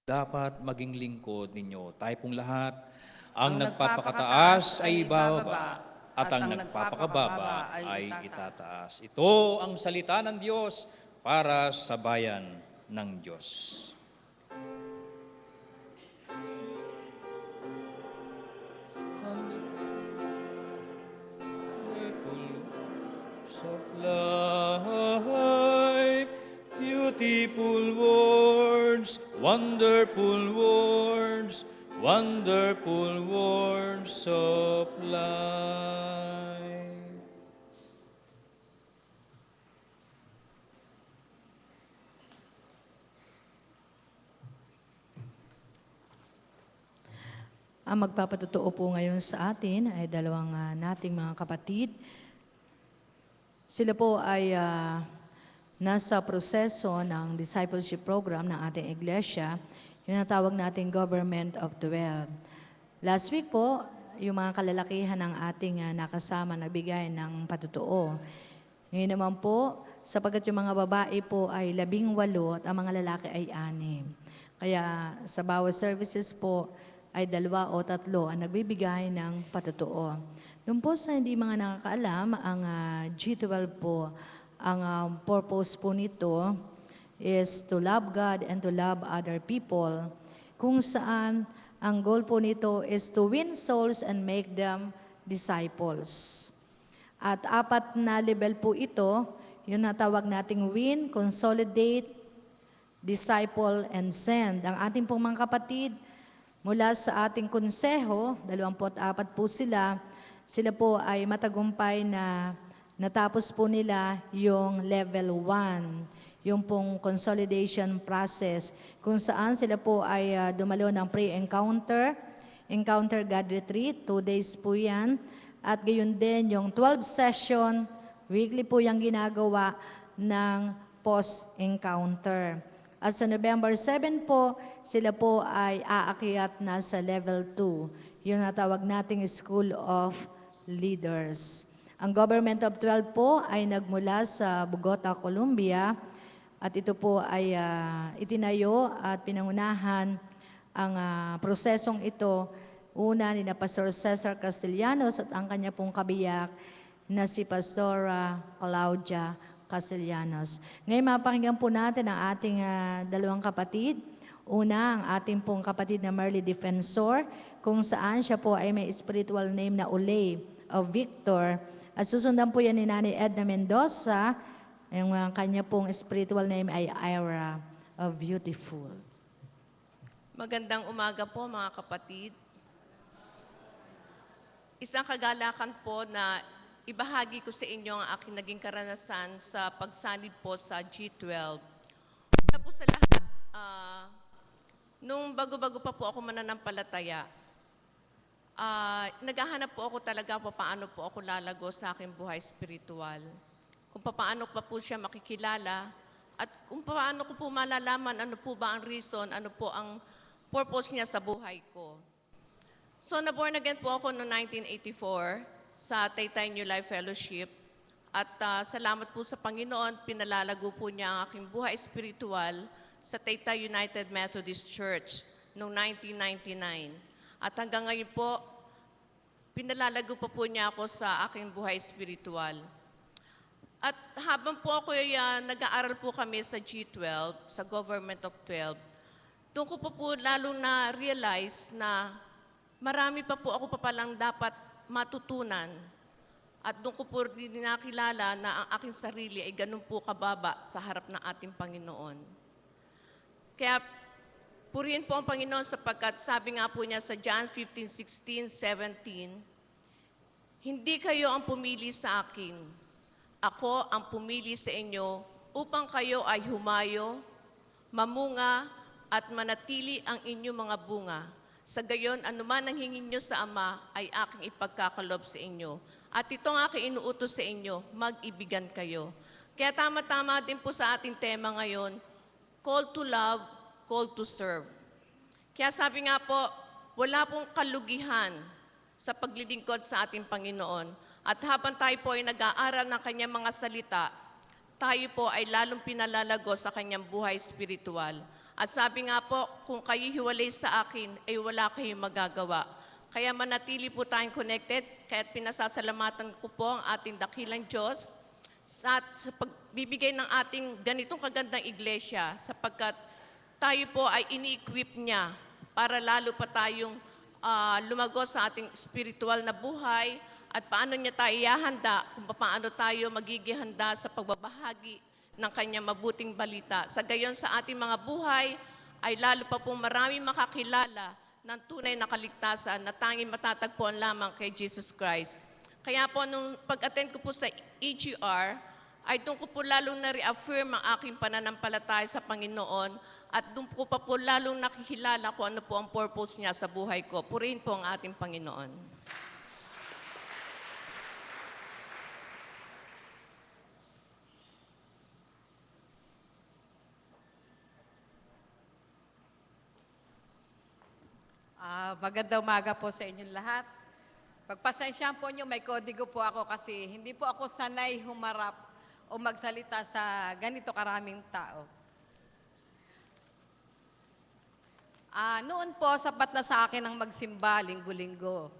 dapat maging lingkod ninyo. Tayo pong lahat, ang nagpapakataas ay ibababa, at ang nagpapakababa ay itataas. Ito ang salita ng Diyos para sa bayan ng Diyos. Of life, beautiful words, wonderful words, wonderful words of life. Ang magpapatotoo po ngayon sa atin ay dalawang nating mga kapatid. Sila po ay nasa proseso ng discipleship program ng ating iglesia, yung natawag nating Government of 12. Last week po, yung mga kalalakihan ng ating nakasama nagbigay ng patotoo. Ngayon naman po, sapagkat yung mga babae po ay 18 at ang mga lalaki ay 6. Kaya sa bawat services po ay 2 o 3 ang nagbibigay ng patotoo. Doon po sa hindi mga nakakaalam, ang G12 po, ang purpose po nito is to love God and to love other people, kung saan ang goal po nito is to win souls and make them disciples. At 4 na level po ito, yung natawag nating win, consolidate, disciple, and send. Ang ating pong mga kapatid, mula sa ating konseho, 24 po sila po ay matagumpay na natapos po nila yung level 1, yung pong consolidation process, kung saan sila po ay dumalo ng pre-encounter, encounter God retreat, 2 days po yan, at gayon din yung 12 session, weekly po yung ginagawa ng post-encounter. At sa November 7 po, sila po ay aakyat na sa level 2, yung natawag nating School of Leaders. Ang Government of 12 po ay nagmula sa Bogota, Colombia, at ito po ay itinayo at pinangunahan ang prosesong ito. Una ni na Pastor Cesar Castellanos at ang kanya pong kabiyak na si Pastora Claudia Castellanos. Ngayon mapakinggan po natin ang ating dalawang kapatid. Una, ang ating pong kapatid na Merly Defensor, kung saan siya po ay may spiritual name na Ulay of Victor. At susundan po yan ni Nanay Edna Mendoza, yung kanya pong spiritual name ay Ira of Beautiful. Magandang umaga po mga kapatid. Isang kagalakan po na ibahagi ko sa inyo ang aking naging karanasan sa pagsanib po sa G12. Una po sa lahat, nung bago-bago pa po ako mananampalataya, naghahanap po ako talaga paano po ako lalago sa aking buhay spiritual. Kung paano pa po siya makikilala at kung paano ko po malalaman ano po ba ang reason, ano po ang purpose niya sa buhay ko. So na-born again po ako noong 1984 sa Taytay New Life Fellowship at salamat po sa Panginoon, pinalalago po niya ang aking buhay spiritual sa Taytay United Methodist Church noong 1999. At hanggang ngayon po, pinalalago pa po niya ako sa aking buhay spiritual. At habang po ako nag-aaral po kami sa G12, sa Government of 12, doon ko po lalong na-realize na marami pa po ako palang dapat matutunan. At doon ko po rin nakilala na ang aking sarili ay ganun po kababa sa harap ng ating Panginoon. Kaya purihin po ang Panginoon sapagkat sabi nga po niya sa John 15:16, 17, hindi kayo ang pumili sa akin. Ako ang pumili sa inyo upang kayo ay humayo, mamunga, at manatili ang inyong mga bunga. Sa gayon, anuman ang hingin nyo sa Ama ay aking ipagkakalob sa inyo. At ito ang aking inuutos sa inyo, mag-ibigan kayo. Kaya tama-tama din po sa ating tema ngayon, call to love, call to serve. Kaya sabi nga po, wala pong kalugihan sa paglilingkod sa ating Panginoon. At habang tayo po ay nag-aaral ng kanyang mga salita, tayo po ay lalong pinalalago sa kanyang buhay spiritual. At sabi nga po, kung kayo hiwalay sa akin, ay wala kayong magagawa. Kaya manatili po tayong connected, kaya't pinasasalamatan ko po ang ating dakilang Diyos sa pagbibigay ng ating ganitong kagandang iglesia, sapagkat tayo po ay ini-equip niya para lalo pa tayong lumago sa ating spiritual na buhay at paano niya tayo ihahanda, kung paano tayo magiging handa sa pagbabahagi ng kanyang mabuting balita. Sa gayon sa ating mga buhay ay lalo pa pong maraming makakilala ng tunay na kaligtasan na tanging matatagpuan lamang kay Jesus Christ. Kaya po nung pag-attend ko po sa EGR, ay doon ko po lalong na-reaffirm ang aking pananampalataya sa Panginoon at doon ko pa po lalong nakikilala kung ano po ang purpose niya sa buhay ko. Purihin po ang ating Panginoon. Magandang umaga po sa inyong lahat. Pagpasensyahan po niyo, may kodigo po ako kasi hindi po ako sanay humarap o magsalita sa ganito karaming tao. Noon po, sapat na sa akin ang magsimba linggo-linggo.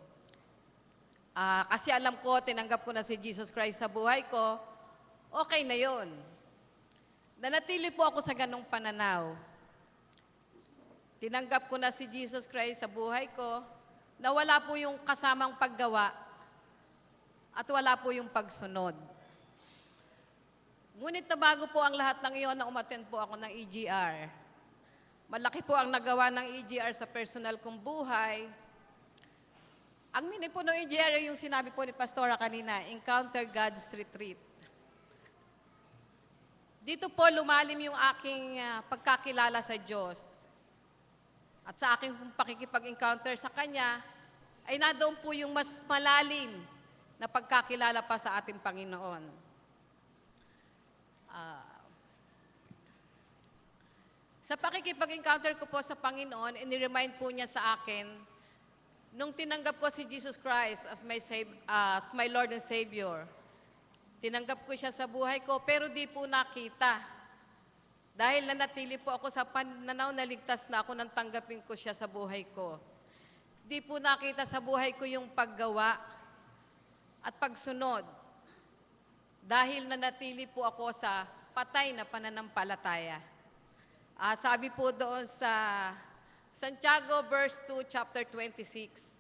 Kasi alam ko, tinanggap ko na si Jesus Christ sa buhay ko, okay na yon. Nanatili po ako sa ganong pananaw. Tinanggap ko na si Jesus Christ sa buhay ko, na wala po yung kasamang paggawa at wala po yung pagsunod. Ngunit na bago po ang lahat ng iyon na umattend po ako ng EGR. Malaki po ang nagawa ng EGR sa personal kong buhay. Ang meaning po ng EGR ay yung sinabi po ni Pastora kanina, Encounter God's Retreat. Dito po lumalim yung aking pagkakilala sa Diyos. At sa aking pakikipag-encounter sa Kanya, ay nadoon po yung mas malalim na pagkakilala pa sa ating Panginoon. Sa pakikipag-encounter ko po sa Panginoon, iniremind po niya sa akin, nung tinanggap ko si Jesus Christ as my Lord and Savior, tinanggap ko siya sa buhay ko, pero di po nakita. Dahil nanatili po ako sa pananaw na ligtas na ako nang tanggapin ko siya sa buhay ko. Di po nakita sa buhay ko yung paggawa at pagsunod. Dahil nanatili po ako sa patay na pananampalataya. Sabi po doon sa Santiago verse 2, chapter 26,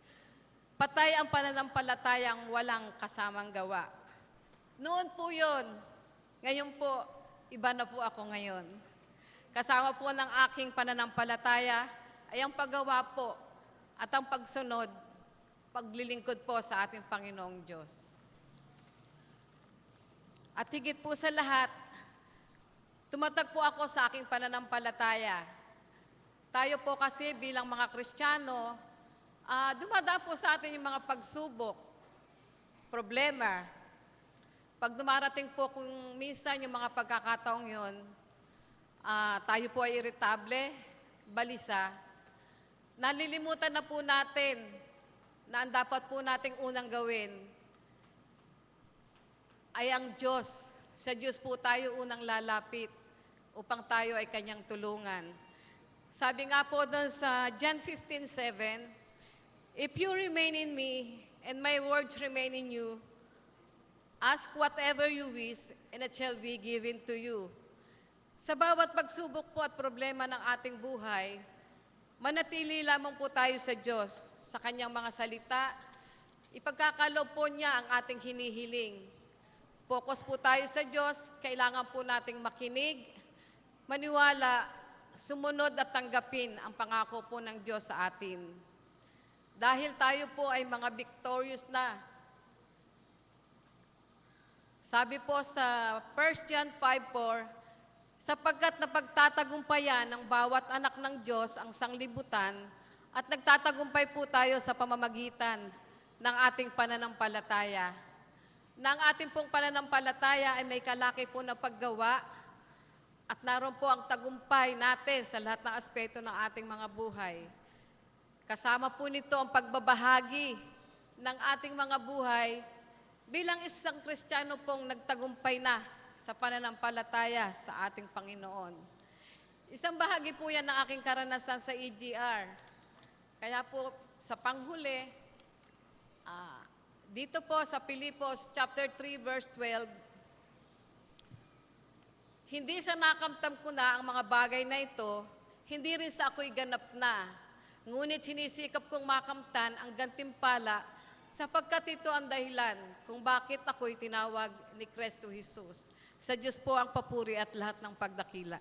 patay ang pananampalatayang walang kasamang gawa. Noon po yun. Ngayon po, iba na po ako ngayon. Kasama po ng aking pananampalataya ay ang paggawa po at ang pagsunod, paglilingkod po sa ating Panginoong Diyos. At higit po sa lahat, tumatag po ako sa aking pananampalataya. Tayo po kasi bilang mga Kristiyano, dumadaan po sa atin yung mga pagsubok, problema. Pag dumarating po kung minsan yung mga pagkakataong yun, tayo po ay irritable, balisa, nalilimutan na po natin na ang dapat po nating unang gawin ay ang Diyos. Sa Diyos po tayo unang lalapit upang tayo ay Kanyang tulungan. Sabi nga po doon sa John 15:7, if you remain in me and my words remain in you, ask whatever you wish and it shall be given to you. Sa bawat pagsubok po at problema ng ating buhay, manatili lamang po tayo sa Diyos, sa Kanyang mga salita. Ipagkakaloob po niya ang ating hinihiling. Focus po tayo sa Diyos, kailangan po nating makinig, maniwala, sumunod at tanggapin ang pangako po ng Diyos sa atin. Dahil tayo po ay mga victorious na. Sabi po sa 1 John 5:4, sapagkat napagtatagumpayan ng bawat anak ng Diyos ang sanglibutan at nagtatagumpay po tayo sa pamamagitan ng ating pananampalataya. Na ang ating pong pananampalataya ay may kalaki po na paggawa at naroon po ang tagumpay natin sa lahat ng aspeto ng ating mga buhay. Kasama po nito ang pagbabahagi ng ating mga buhay bilang isang Kristiyano pong nagtagumpay na sa pananampalataya sa ating Panginoon. Isang bahagi po yan ng aking karanasan sa EGR. Kaya po sa panghuli, dito po sa Pilipos chapter 3 verse 12, hindi sa nakamtam ko na ang mga bagay na ito, hindi rin sa ako'y ganap na. Ngunit sinisikap kong makamtan ang gantimpala sapagkat ito ang dahilan kung bakit ako'y tinawag ni Kristo Jesus. Sa Diyos po ang papuri at lahat ng pagdakila.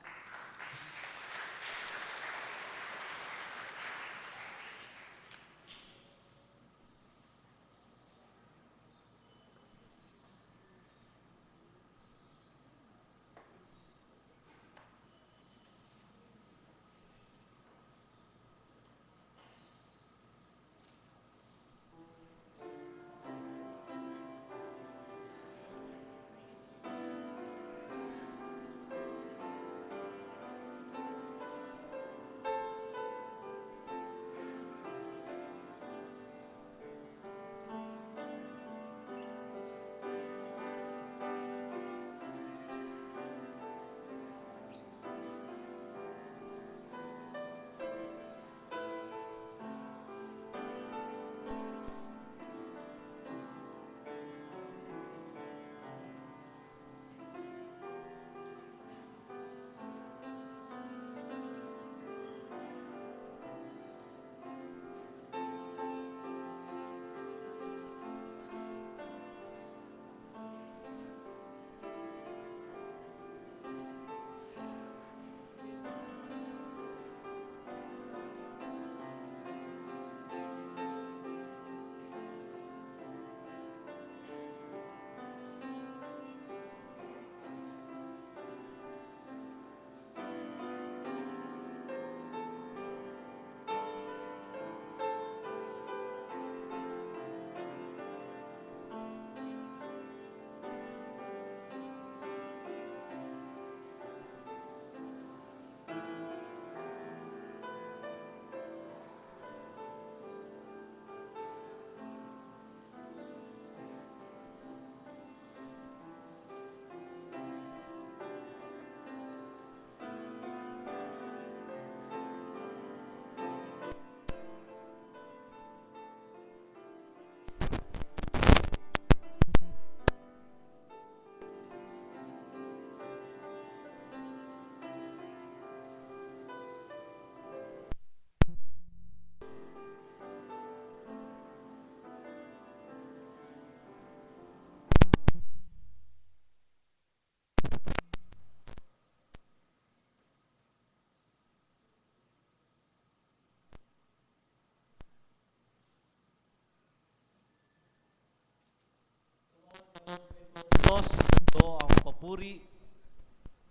Diyos, ito ang papuri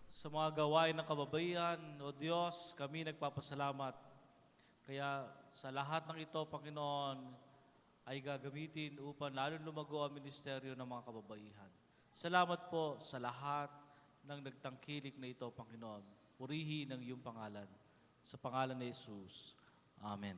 sa mga gawain ng kababaihan. O Diyos, kami nagpapasalamat. Kaya sa lahat ng ito, Panginoon, ay gagamitin upang lalo lumago ang ministeryo ng mga kababaihan. Salamat po sa lahat ng nagtangkilik na ito, Panginoon. Purihin ang iyong pangalan. Sa pangalan ni Jesus. Amen.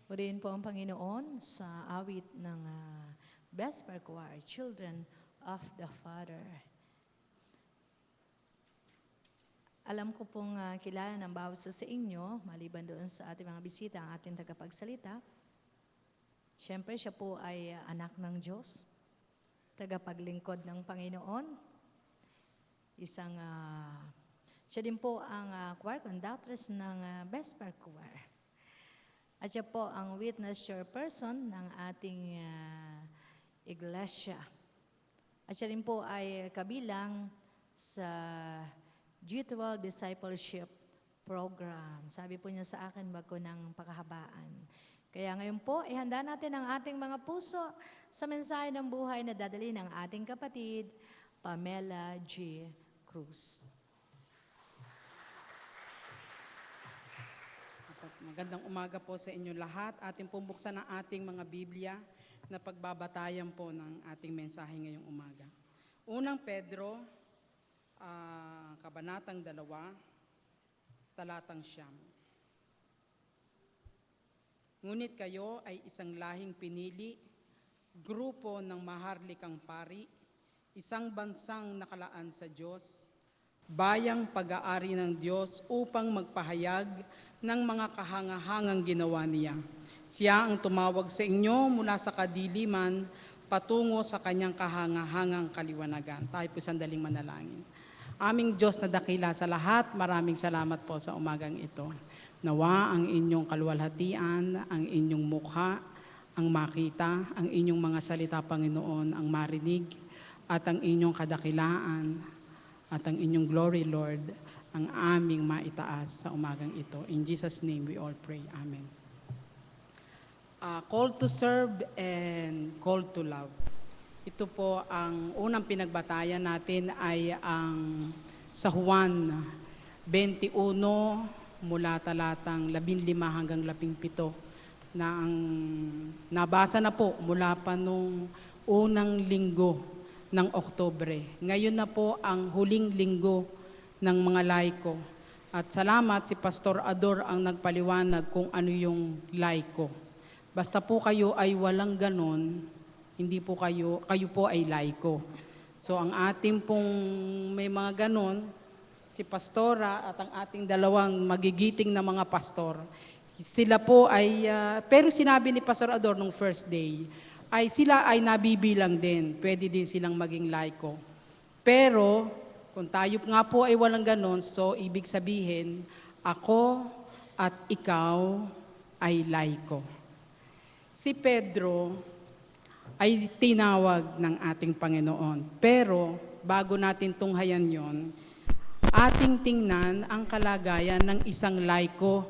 Purihin po ang Panginoon sa awit ng Vesper Choir, Children of the Father. Alam ko pong kilala ng bawat isa sa inyo, maliban doon sa ating mga bisita, ang ating tagapagsalita. Siyempre, siya po ay anak ng Diyos, tagapaglingkod ng Panginoon. Siya din po ang choir conductress ng Vesper Choir. At siya po ang witness chairperson ng ating iglesia. At siya rin po ay kabilang sa G12 Discipleship Program. Sabi po niya sa akin, wag ko ng pakahabaan. Kaya ngayon po, ihanda natin ang ating mga puso sa mensahe ng buhay na dadali ng ating kapatid, Pamela G. Cruz. Magandang umaga po sa inyo lahat. Ating pong buksan ang ating mga Biblia na pagbabatayan po ng ating mensahe ngayong umaga. Unang Pedro, Kabanatang 2, Talatang 9. Ngunit kayo ay isang lahing pinili, grupo ng maharlikang pari, isang bansang nakalaan sa Diyos, bayang pag-aari ng Diyos upang magpahayag ng mga kahangahangang ginawa niya. Siya ang tumawag sa inyo mula sa kadiliman patungo sa kanyang kahangahangang kaliwanagan. Tayo po sandaling manalangin. Aming Diyos na dakila sa lahat, maraming salamat po sa umagang ito. Nawa ang inyong kaluwalhatian, ang inyong mukha, ang makita, ang inyong mga salita, Panginoon, ang marinig, at ang inyong kadakilaan, at ang inyong glory, Lord, ang aming maitaas sa umagang ito. In Jesus' name we all pray. Amen. Call to serve and call to love. Ito po ang unang pinagbatayan natin ay ang sa Juan 21 mula talatang 15 hanggang 17 na ang nabasa na po mula pa nung unang linggo ng Oktubre. Ngayon na po ang huling linggo ng mga laiko. At salamat si Pastor Ador ang nagpaliwanag kung ano yung laiko. Basta po kayo ay walang ganon, hindi po kayo po ay laiko. So ang ating pong may mga ganon, si Pastora at ang ating dalawang magigiting na mga pastor, sila po ay, pero sinabi ni Pastor Ador nung first day, ay sila ay nabibilang din, pwede din silang maging laiko. Pero kung tayo nga po ay walang ganon, so ibig sabihin, ako at ikaw ay laiko. Si Pedro ay tinawag ng ating Panginoon. Pero bago natin tunghayan yon, ating tingnan ang kalagayan ng isang laiko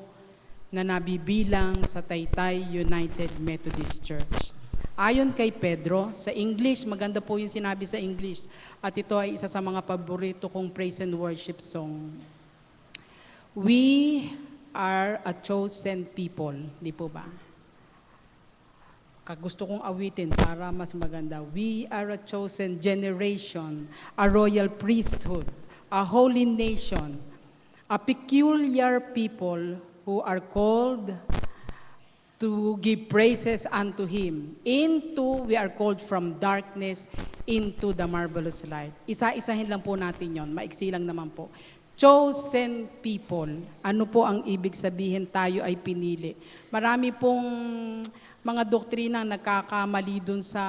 na nabibilang sa Taytay United Methodist Church. Ayon kay Pedro, sa English, maganda po yung sinabi sa English, at ito ay isa sa mga paborito kong praise and worship song. We are a chosen people, di po ba? Gusto kong awitin para mas maganda. We are a chosen generation, a royal priesthood, a holy nation, a peculiar people who are called to give praises unto Him. We are called from darkness into the marvelous light. Isa-isahin lang po natin yon, maiksi lang naman po. Chosen people, ano po ang ibig sabihin tayo ay pinili? Marami pong mga doktrina nagkakamali dun sa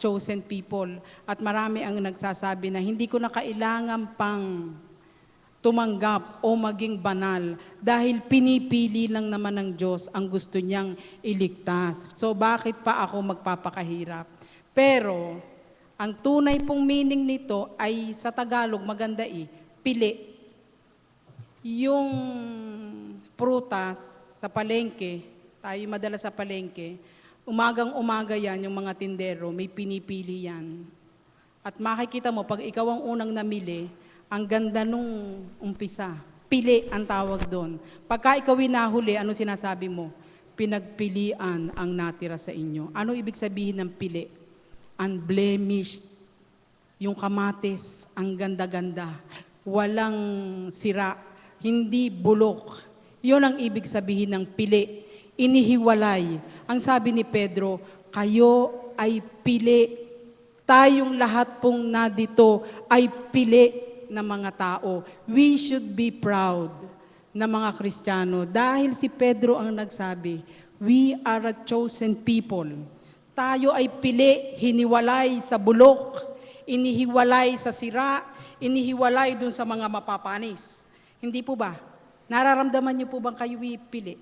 chosen people at marami ang nagsasabi na hindi ko na kailangan pang tumanggap o maging banal dahil pinipili lang naman ng Diyos ang gusto niyang iligtas. So bakit pa ako magpapakahirap? Pero ang tunay pong meaning nito ay sa Tagalog maganda pili. Yung prutas sa palengke, tayo madala sa palengke, umagang-umaga yan, yung mga tindero, may pinipili yan. At makikita mo, pag ikaw ang unang namili, ang ganda nung umpisa. Pili ang tawag doon. Pagka ikaw nahuli, ano sinasabi mo? Pinagpilian ang natira sa inyo. Ano ibig sabihin ng pili? Unblemished. Yung kamatis, ang ganda-ganda. Walang sira. Hindi bulok. Yun ang ibig sabihin ng pili. inihiwalay. Ang sabi ni Pedro, kayo ay pili. Tayong lahat pong nadito ay pili na mga tao. We should be proud na mga Kristiyano dahil si Pedro ang nagsabi, we are a chosen people. Tayo ay pili, hiniwalay sa bulok, inihiwalay sa sira, inihiwalay dun sa mga mapapanis. Hindi po ba? Nararamdaman niyo po bang kayo pili?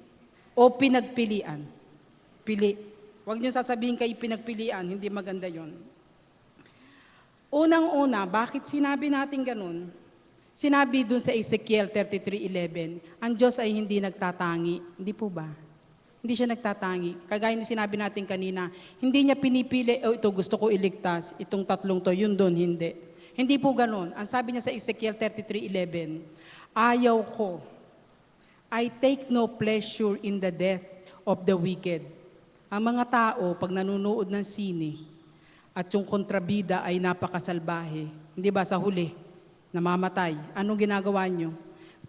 O pinagpilian? Pili. Huwag niyo sasabihin kayo pinagpilian, hindi maganda yon. Unang-una, bakit sinabi natin ganun? Sinabi dun sa Ezekiel 33:11, ang Diyos ay hindi nagtatangi. Hindi po ba? Hindi siya nagtatangi. Kagaya ng sinabi natin kanina, hindi niya pinipili, ito gusto ko iligtas, itong tatlong to, yun doon, hindi. Hindi po ganun. Ang sabi niya sa Ezekiel 33:11, ayaw ko, I take no pleasure in the death of the wicked. Ang mga tao, pag nanonood ng sine, at yung kontrabida ay napakasalbahe, hindi ba sa huli, namamatay. Anong ginagawa niyo?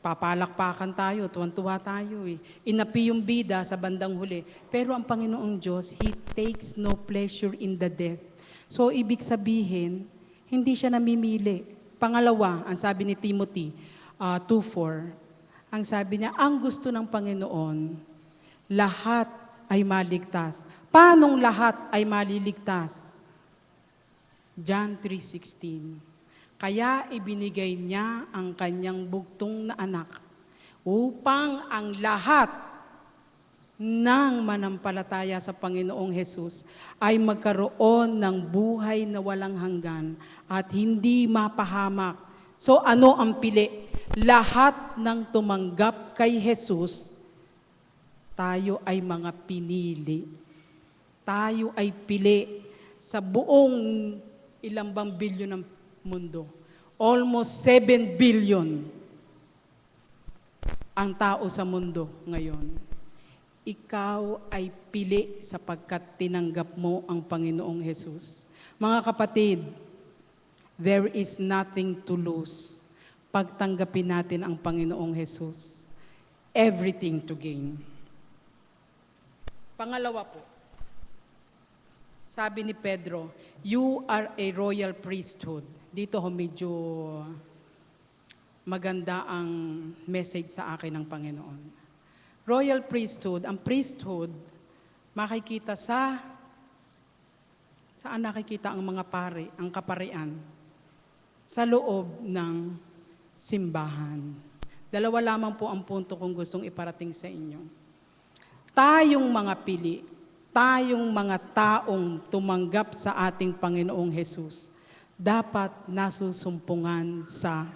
Papalakpakan tayo, tuwan-tuwa tayo eh. Inapi yung bida sa bandang huli. Pero ang Panginoong Diyos, He takes no pleasure in the death. So, ibig sabihin, hindi siya namimili. Pangalawa, ang sabi ni Timothy 2:4, ang sabi niya, ang gusto ng Panginoon, lahat ay maligtas. Paanong lahat ay maliligtas? John 3:16. Kaya ibinigay niya ang kanyang bugtong na anak upang ang lahat ng manampalataya sa Panginoong Hesus ay magkaroon ng buhay na walang hanggan at hindi mapahamak. So ano ang pili? Lahat ng tumanggap kay Hesus, tayo ay mga pinili. Tayo ay pili sa buong ilang bang bilyon ng mundo. Almost 7 billion ang tao sa mundo ngayon. Ikaw ay pili sapagkat tinanggap mo ang Panginoong Hesus. Mga kapatid, there is nothing to lose. Pagtanggapin natin ang Panginoong Hesus. Everything to gain. Pangalawa po, sabi ni Pedro, you are a royal priesthood. Dito medyo maganda ang message sa akin ng Panginoon. Royal priesthood, ang priesthood, makikita saan nakikita ang mga pari, ang kaparian? Sa loob ng simbahan. Dalawa lamang po ang punto kong gustong iparating sa inyo. Tayong mga pili, tayong mga taong tumanggap sa ating Panginoong Hesus, dapat nasusumpungan sa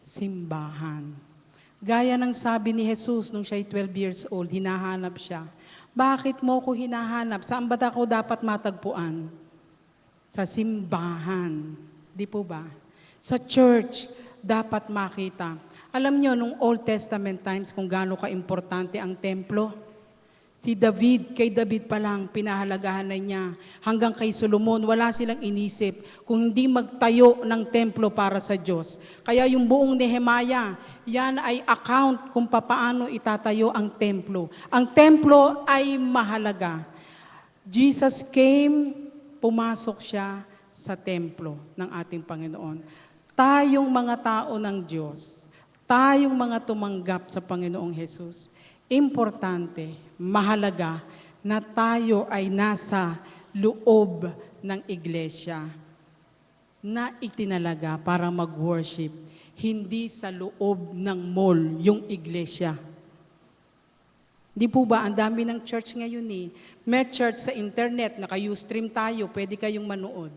simbahan. Gaya ng sabi ni Jesus nung siya'y 12 years old, hinahanap siya. Bakit mo ko hinahanap? Saan ba ako dapat matagpuan? Sa simbahan. Di po ba? Sa church, dapat makita. Alam nyo, nung Old Testament times, kung gaano ka-importante ang templo, si David, kay David pa lang, pinahalagahan na niya. Hanggang kay Solomon, wala silang inisip kung hindi magtayo ng templo para sa Diyos. Kaya yung buong Nehemiah, yan ay account kung papaano itatayo ang templo. Ang templo ay mahalaga. Jesus came, pumasok siya sa templo ng ating Panginoon. Tayong mga tao ng Diyos, tayong mga tumanggap sa Panginoong Hesus, importante, mahalaga na tayo ay nasa loob ng iglesia na itinalaga para mag-worship, hindi sa loob ng mall yung iglesia. Di po ba, ang dami ng church ngayon eh. May church sa internet, naka-Ustream tayo, pwede kayong manood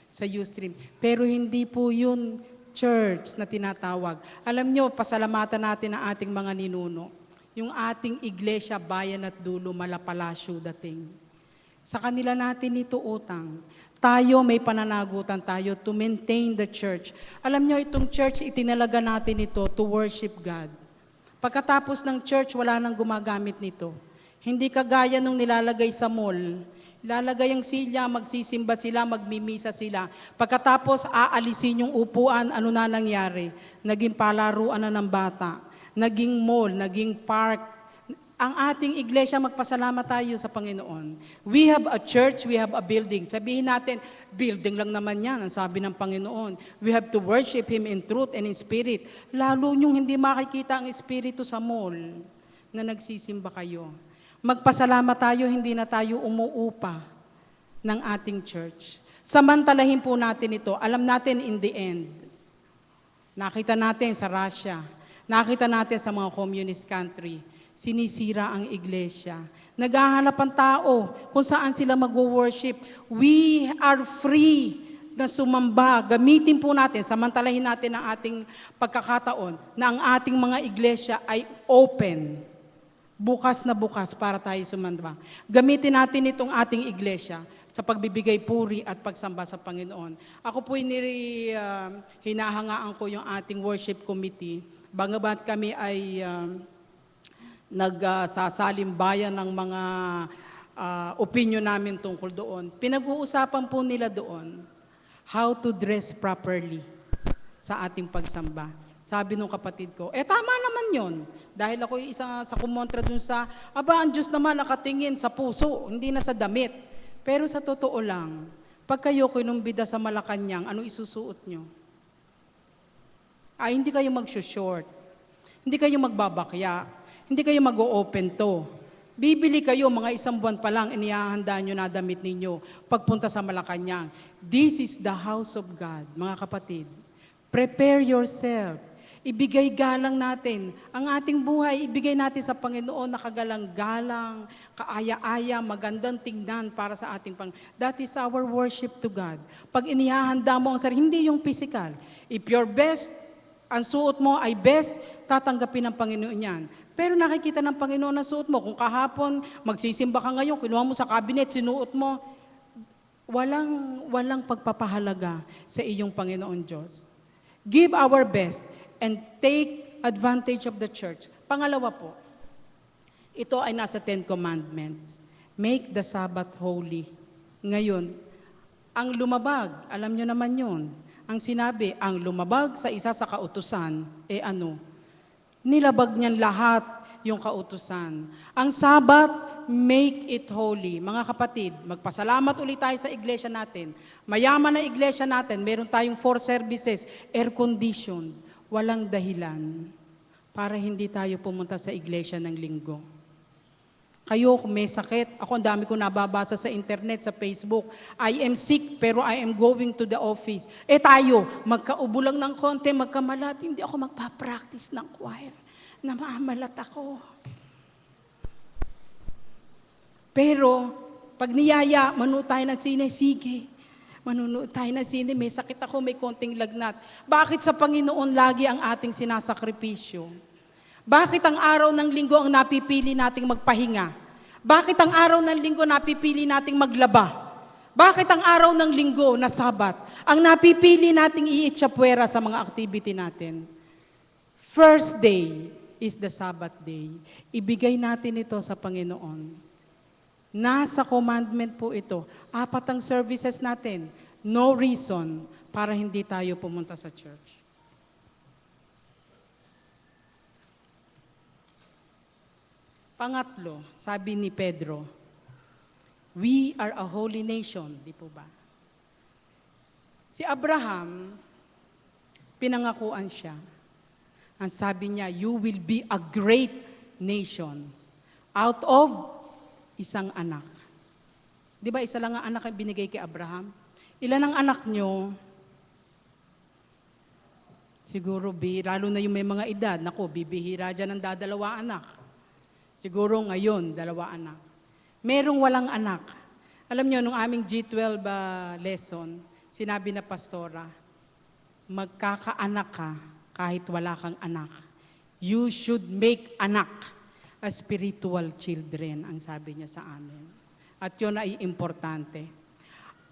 sa Ustream. Pero hindi po yun church na tinatawag. Alam nyo, pasalamatan natin ang ating mga ninuno. Yung ating iglesia, bayan at dulo, Malapalasyo dating. Sa kanila natin ito utang. Tayo, may pananagutan tayo to maintain the church. Alam nyo, itong church, itinalaga natin ito to worship God. Pagkatapos ng church, wala nang gumagamit nito. Hindi kagaya nung nilalagay sa mall. Ilalagay ang silya, magsisimba sila, magmimisa sila. Pagkatapos, aalisin yung upuan, ano na nangyari? Naging palaruan na ng bata. Naging mall, naging park, Ang ating iglesia, magpasalamat tayo sa Panginoon. We have a church, we have a building. Sabihin natin, building lang naman yan, ang sabi ng Panginoon. We have to worship Him in truth and in spirit. Lalo yung hindi makikita ang Espiritu sa mall na nagsisimba kayo. Magpasalamat tayo, hindi na tayo umuupa ng ating church. Samantalahin po natin ito. Alam natin in the end, nakita natin sa Russia, nakita natin sa mga communist country, sinisira ang iglesia. Naghahanap ang tao kung saan sila mag-worship. We are free na sumamba. Gamitin po natin, samantalahin natin ang ating pagkakataon na ang ating mga iglesia ay open. Bukas na bukas para tayo sumamba. Gamitin natin itong ating iglesia sa pagbibigay puri at pagsamba sa Panginoon. Ako po hinahangaan ko yung ating worship committee. Bagamat kami ay nagsasalimbayan ng mga opinion namin tungkol doon. Pinag-uusapan po nila doon how to dress properly sa ating pagsamba. Sabi nung kapatid ko, tama naman yon. Dahil ako isa sa kumontra dun sa, ang Diyos naman nakatingin sa puso, hindi na sa damit. Pero sa totoo lang, pag kayo kinumbida sa Malacanang, anong isusuot nyo? Hindi kayo mag-short. Hindi kayo magbabakya. Hindi kayo mag-o-open to. Bibili kayo, mga 1 buwan pa lang, inihahanda nyo na damit ninyo pagpunta sa Malacanang. This is the house of God, mga kapatid. Prepare yourself. Ibigay galang natin. Ang ating buhay, ibigay natin sa Panginoon na kagalang-galang, kaaya-aya, magandang tingnan para sa ating Panginoon. That is our worship to God. Pag inihahanda mo ang sarili, hindi yung physical. If your best, ang suot mo ay best, tatanggapin ng Panginoon yan. Pero nakikita ng Panginoon na suot mo. Kung kahapon, magsisimba ka ngayon, kinuha mo sa cabinet, sinuot mo, walang pagpapahalaga sa iyong Panginoon Diyos. Give our best and take advantage of the church. Pangalawa po, ito ay nasa 10 Commandments. Make the Sabbath holy. Ngayon, ang lumabag, alam nyo naman yun, ang sinabi, ang lumabag sa isa sa kautusan, nilabag niyan lahat yung kautusan. Ang Sabat, make it holy. Mga kapatid, magpasalamat ulit tayo sa iglesia natin. Mayaman na iglesia natin, meron tayong 4 services, air-conditioned. Walang dahilan para hindi tayo pumunta sa iglesia ng linggo. Kayo, kung may sakit, ako ang dami ko nababasa sa internet, sa Facebook, I am sick pero I am going to the office. Tayo, magkaubo lang ng konti, magkamalat, hindi ako magpa-practice ng choir. Namamalat ako. Pero, pag niyaya, manood tayo ng sine, sige. Manunood tayo ng sine, may sakit ako, may konting lagnat. Bakit sa Panginoon lagi ang ating sinasakripisyo? Bakit ang araw ng linggo ang napipili nating magpahinga? Bakit ang araw ng linggo napipili nating maglaba? Bakit ang araw ng linggo na Sabat ang napipili nating iitsapwera sa mga activity natin? First day is the Sabbath day. Ibigay natin ito sa Panginoon. Nasa commandment po ito. 4 ang services natin. No reason para hindi tayo pumunta sa church. Pangatlo, sabi ni Pedro, we are a holy nation, di po ba? Si Abraham, pinangakuan siya. Ang sabi niya, you will be a great nation out of isang anak. Di ba, isa lang ang anak ang binigay kay Abraham? Ilan ang anak nyo? Siguro, lalo na yung may mga edad, bibihira dyan ang dadalawa anak. Siguro ngayon, 2 anak. Merong walang anak. Alam nyo, nung aming G12 lesson, sinabi na pastora, magkakaanak ka kahit wala kang anak. You should make anak as spiritual children, ang sabi niya sa amin. At yun ay importante.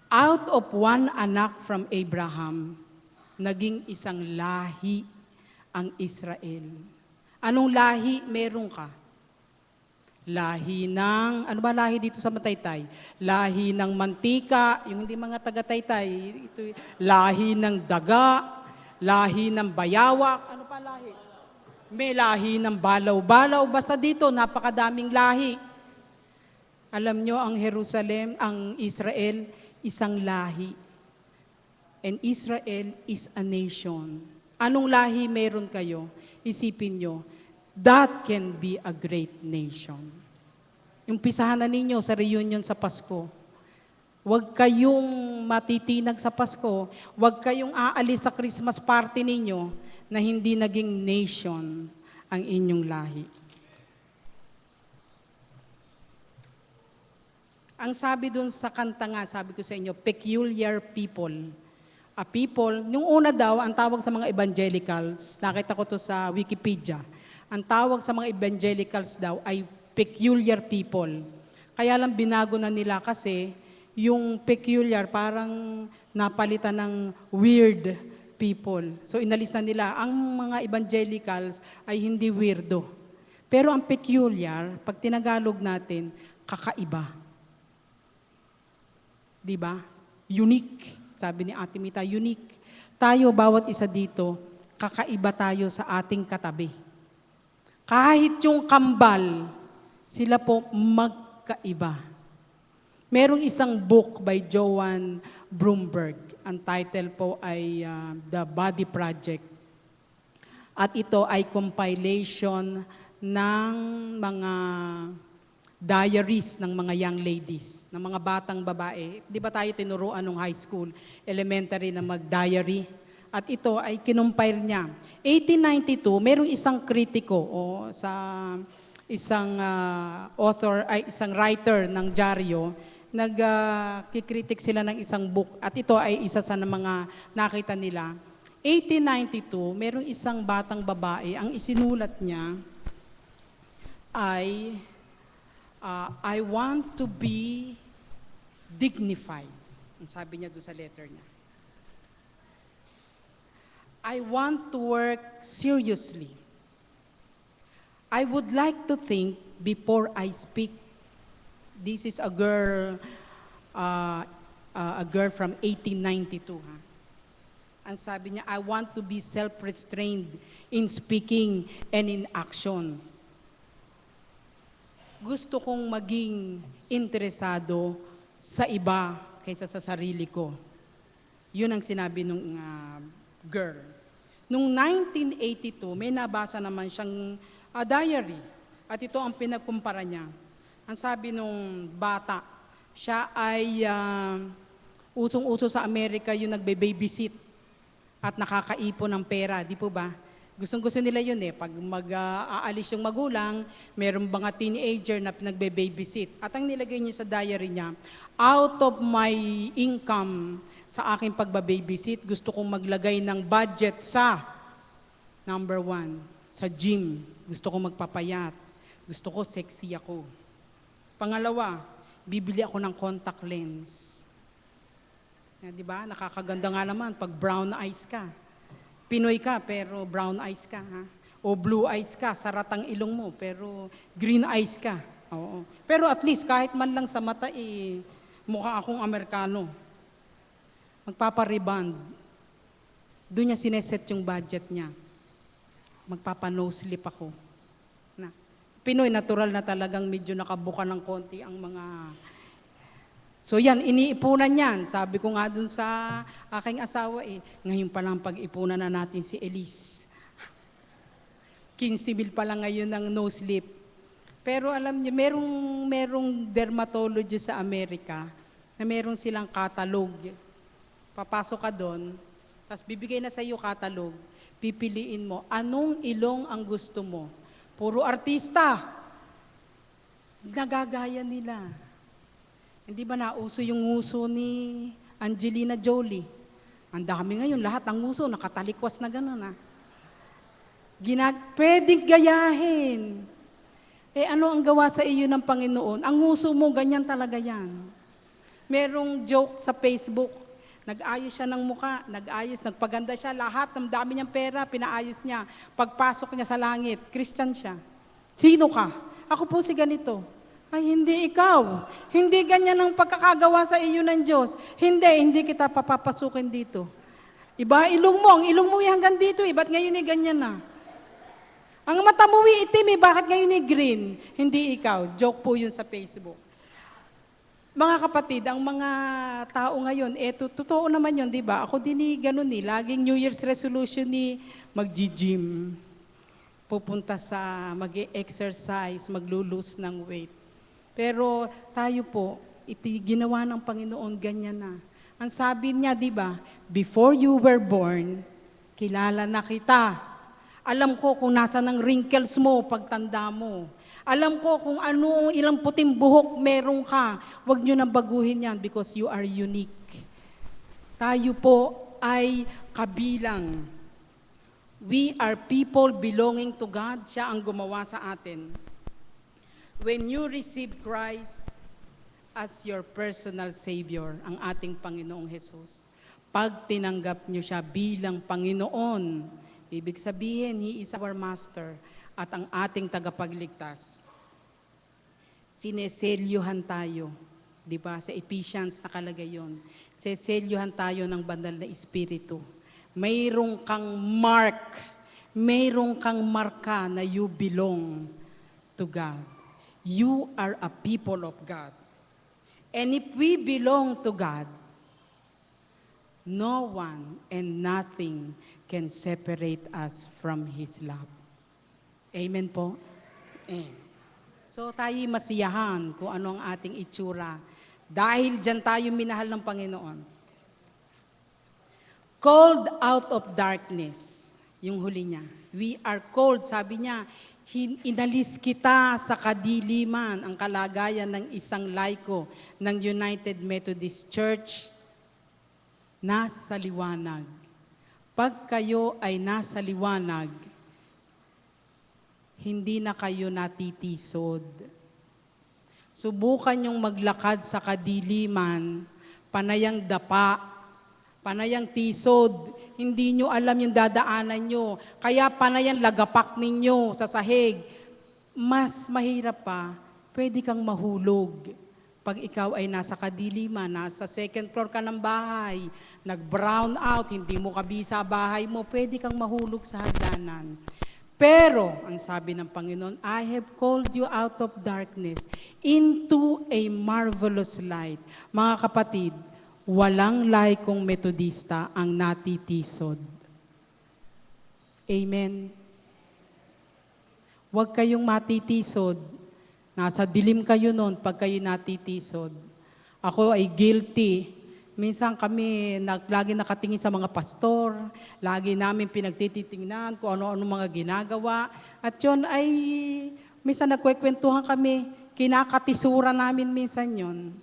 Out of 1 anak from Abraham, naging isang lahi ang Israel. Anong lahi meron ka? Lahi ng, ano ba lahi dito sa Mataytay? Lahi ng mantika, yung hindi mga taga-Taytay. Lahi ng daga, lahi ng bayawak, ano pa lahi? May lahi ng balaw-balaw. Basta dito, napakadaming lahi. Alam nyo, ang Jerusalem, ang Israel, isang lahi. And Israel is a nation. Anong lahi meron kayo? Isipin nyo, that can be a great nation. Umpisahan na ninyo sa reunion sa Pasko. Huwag kayong matitinag sa Pasko. Huwag kayong aalis sa Christmas party ninyo na hindi naging nation ang inyong lahi. Ang sabi dun sa kanta nga, sabi ko sa inyo, peculiar people. A people, nung una daw, ang tawag sa mga evangelicals, nakita ko to sa Wikipedia, ang tawag sa mga evangelicals daw ay peculiar people. Kaya lang binago na nila kasi yung peculiar parang napalitan ng weird people. So inalis na nila. Ang mga evangelicals ay hindi weirdo. Pero ang peculiar, pag tinagalog natin, kakaiba. Diba? Unique. Sabi ni Ate Mita, unique. Tayo, bawat isa dito, kakaiba tayo sa ating katabi. Kahit yung kambal, sila po magkaiba. Merong isang book by Joan Bromberg. Ang title po ay The Body Project. At ito ay compilation ng mga diaries ng mga young ladies, ng mga batang babae. Di ba tayo tinuruan nung high school, elementary na mag-diary? At ito ay kinumpile niya. 1892, merong isang kritiko sa isang author, ay isang writer ng dyaryo, nagkikritik sila ng isang book. At ito ay isa sa mga nakita nila. 1892, merong isang batang babae, ang isinulat niya ay, I want to be dignified. Ang sabi niya doon sa letter niya. I want to work seriously. I would like to think before I speak. This is a girl from 1892. Ha? Ang sabi niya, I want to be self-restrained in speaking and in action. Gusto kong maging interesado sa iba kaysa sa sarili ko. Yun ang sinabi nung girl. Noong 1982, may nabasa naman siyang diary. At ito ang pinagkumpara niya. Ang sabi nung bata, siya ay usong-uso sa Amerika yung nagbe-babysit at nakakaipon ng pera, di po ba? Gustong-gusto nila yun eh. Pag mag-aalis yung magulang, meron mga teenager na nagbe-babysit. At ang nilagay niya sa diary niya, out of my income sa aking pagbababysit, gusto kong maglagay ng budget sa, number 1, sa gym. Gusto kong magpapayat. Gusto ko sexy ako. Pangalawa, bibili ako ng contact lens. Di ba? Nakakaganda nga naman pag brown eyes ka. Pinoy ka, pero brown eyes ka. Ha? O blue eyes ka, saratang ilong mo, pero green eyes ka. Oo. Pero at least, kahit man lang sa mata, mukha akong Amerikano. Magpapariband. Doon niya sineset yung budget niya. Magpapa-nose slip ako. Na. Pinoy, natural na talagang medyo nakabuka ng konti ang mga... So yan, iniipunan yan. Sabi ko nga dun sa aking asawa ngayon pa lang pag-ipunan na natin si Elise. 15,000 pa lang ngayon ng nose slip. Pero alam niyo, merong dermatologist sa Amerika na meron silang catalog. Papasok ka doon, tapos bibigay na sa iyo catalog. Pipiliin mo, anong ilong ang gusto mo? Puro artista. Nagagaya nila. Hindi ba nauso yung nguso ni Angelina Jolie? Ang dami ngayon, lahat ang nguso, nakatalikwas na gano'n. Pwedeng gayahin. Ano ang gawa sa iyo ng Panginoon? Ang nguso mo, ganyan talaga yan. Merong joke sa Facebook, nag-ayos siya ng muka, nagpaganda siya, lahat ng dami niyang pera, pinaayos niya. Pagpasok niya sa langit, Christian siya. Sino ka? Ako po si ganito. Ay, hindi ikaw. Hindi ganyan ang pagkakagawa sa iyo ng Diyos. Hindi kita papapasukin dito. Iba, ilong mo. Ang ilong mo hanggang dito. Ba't ngayon ganyan na? Ang mata mo itim eh, bakit ngayon ni green? Hindi ikaw. Joke po yun sa Facebook. Mga kapatid, ang mga tao ngayon, totoo naman yun, di ba? Ako din ganun laging New Year's resolution mag-gym, pupunta sa mag-exercise, maglo-lose ng weight. Pero tayo po, ginawa ng Panginoon, ganyan na. Ang sabi niya, di ba, before you were born, kilala na kita. Alam ko kung nasa ng wrinkles mo pagtanda mo. Alam ko kung ano, ilang puting buhok meron ka. Huwag nyo nang baguhin yan because you are unique. Tayo po ay kabilang. We are people belonging to God. Siya ang gumawa sa atin. When you receive Christ as your personal Savior, ang ating Panginoong Jesus, pag tinanggap nyo siya bilang Panginoon, ibig sabihin, He is our Master at ang ating tagapagligtas. Sineselyuhan tayo. Di ba? Sa Ephesians nakalagay yun. Seselyuhan tayo ng banal na Espiritu. Mayroong kang mark. Mayroong kang marka na you belong to God. You are a people of God. And if we belong to God, no one and nothing can separate us from His love. Amen po? Amen. So tayo masiyahan kung ano ang ating itsura. Dahil dyan tayo minahal ng Panginoon. Called out of darkness. Yung huli niya. We are called, sabi niya, inalis kita sa kadiliman, ang kalagayan ng isang laiko ng United Methodist Church, nasa liwanag. Pag kayo ay nasa liwanag, hindi na kayo natitisod. Subukan yung maglakad sa kadiliman, panayang dapa, panayang tisod, hindi nyo alam yung dadaanan nyo. Kaya panayang lagapak ninyo sa sahig. Mas mahirap pa, pwede kang mahulog. Pag ikaw ay nasa kadiliman, nasa second floor ka ng bahay, nag-brown out, hindi mo kabisa bahay mo, pwede kang mahulog sa hagdanan. Pero, ang sabi ng Panginoon, I have called you out of darkness into a marvelous light. Mga kapatid, walang laikong metodista ang natitisod. Amen. Huwag kayong matitisod. Nasa dilim kayo noon pag kayo natitisod. Ako ay guilty. Minsan kami lagi nakatingin sa mga pastor, lagi namin pinagtititingnan kung ano-ano mga ginagawa. At yun ay, minsan nagkwekwentuhan kami, kinakatisura namin minsan yun.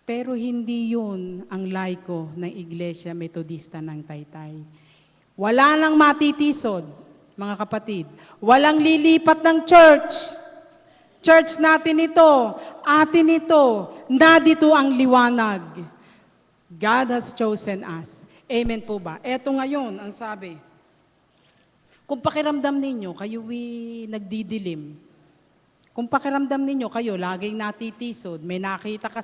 Pero hindi yun ang laiko ng Iglesia Metodista ng Taytay. Wala nang matitisod, mga kapatid. Walang lilipat ng church. Church natin ito, atin ito, na dito ang liwanag. God has chosen us. Amen po ba? Eto ngayon, ang sabi. Kung pakiramdam ninyo, kayo nagdidilim. Kung pakiramdam ninyo, kayo laging natitisod, may nakita ka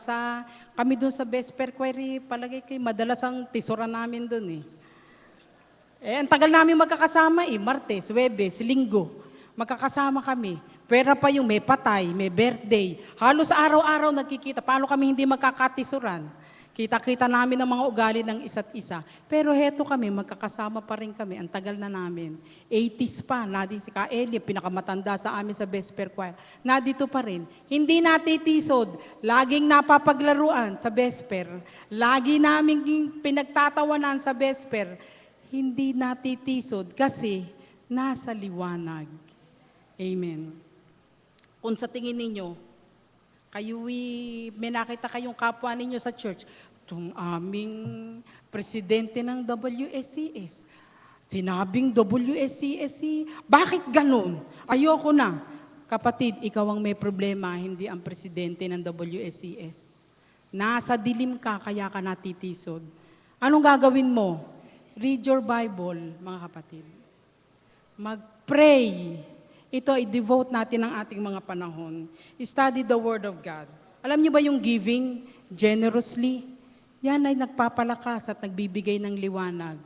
kami dun sa Vesper Choir, palagay kayo, madalas ang tisura namin dun ang tagal namin magkakasama Martes, Huwebes, Linggo. Magkakasama kami. Pera pa yung may patay, may birthday. Halos araw-araw nagkikita. Paano kami hindi magkakatisuran? Kita-kita namin ang mga ugali ng isa't isa. Pero heto kami, magkakasama pa rin kami. Ang tagal na namin. 80s pa, nadin si Kaeli, pinakamatanda sa amin sa Vesper Choir. Nadito pa rin. Hindi natitisod. Laging napapaglaruan sa Vesper. Lagi namin pinagtatawanan sa Vesper. Hindi natitisod kasi nasa liwanag. Amen. Kung sa tingin ninyo, kayo may nakita kayong kapwa ninyo sa church, itong aming presidente ng WSCS, sinabing WSCS, bakit ganun? Ayoko na. Kapatid, ikaw ang may problema, hindi ang presidente ng WSCS. Nasa dilim ka, kaya ka natitisod. Anong gagawin mo? Read your Bible, mga kapatid. Mag-pray. Ito ay devote natin ang ating mga panahon. Study the Word of God. Alam niyo ba yung giving generously? Yan ay nagpapalakas at nagbibigay ng liwanag.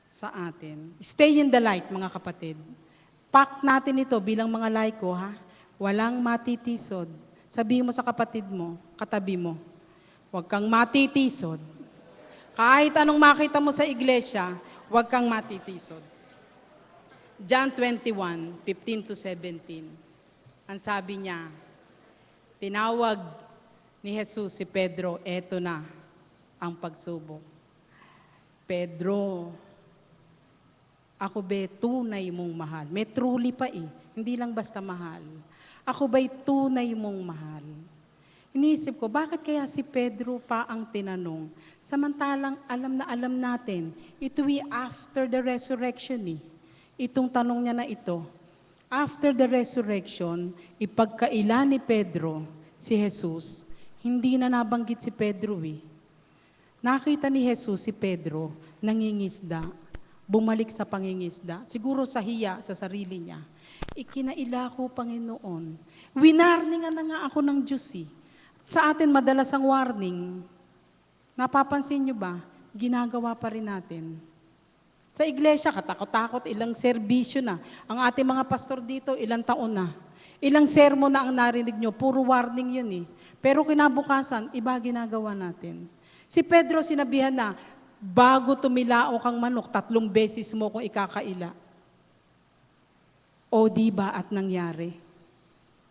sa atin. Stay in the light, mga kapatid. Pack natin ito bilang mga laiko, ha? Walang matitisod. Sabihin mo sa kapatid mo, katabi mo, huwag kang matitisod. Kahit anong makita mo sa iglesia, huwag kang matitisod. John 21:15-17. Ang sabi niya, tinawag ni Jesus si Pedro, eto na ang pagsubok. Pedro, ako ba'y tunay mong mahal? May truly pa hindi lang basta mahal. Ako ba'y tunay mong mahal? Iniisip ko, bakit kaya si Pedro pa ang tinanong? Samantalang alam na alam natin, ito after the resurrection Itong tanong niya na ito. After the resurrection, ipagkaila ni Pedro si Jesus, hindi na nabanggit si Pedro Nakita ni Jesus si Pedro, nangingisda, bumalik sa pangingisda, siguro sa hiya sa sarili niya. Ikinaila ko, Panginoon. Winarningan na nga ako ng Diyos Sa atin, madalas ang warning. Napapansin niyo ba? Ginagawa pa rin natin. Sa iglesia, katakot-takot, ilang serbisyo na. Ang ating mga pastor dito, ilang taon na. Ilang sermon na ang narinig nyo, puro warning yun Pero kinabukasan, iba ginagawa natin. Si Pedro sinabihan na, bago tumilao kang manok, 3 beses mo kung ikakaila. O diba at nangyari?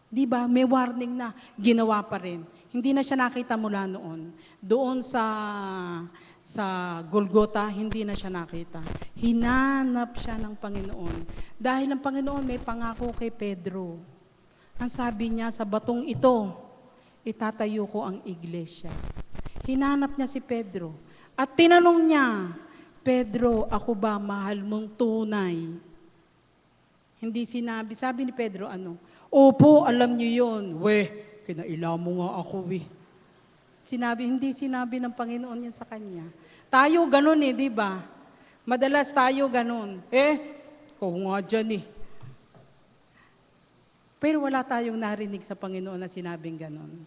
Diba, may warning na, ginawa pa rin. Hindi na siya nakita mula noon. Doon sa Golgota, hindi na siya nakita. Hinanap siya ng Panginoon. Dahil ang Panginoon may pangako kay Pedro. Ang sabi niya, sa batong ito, itatayo ko ang iglesia. Hinanap niya si Pedro. At tinanong niya, Pedro, ako ba mahal mong tunay? Hindi sinabi, sabi ni Pedro, Opo, alam niyo yun. Kinaila mo nga ako hindi sinabi ng Panginoon yan sa kanya. Tayo ganun di ba? Madalas tayo ganun. Ikaw nga dyan Pero wala tayong narinig sa Panginoon na sinabing ganun.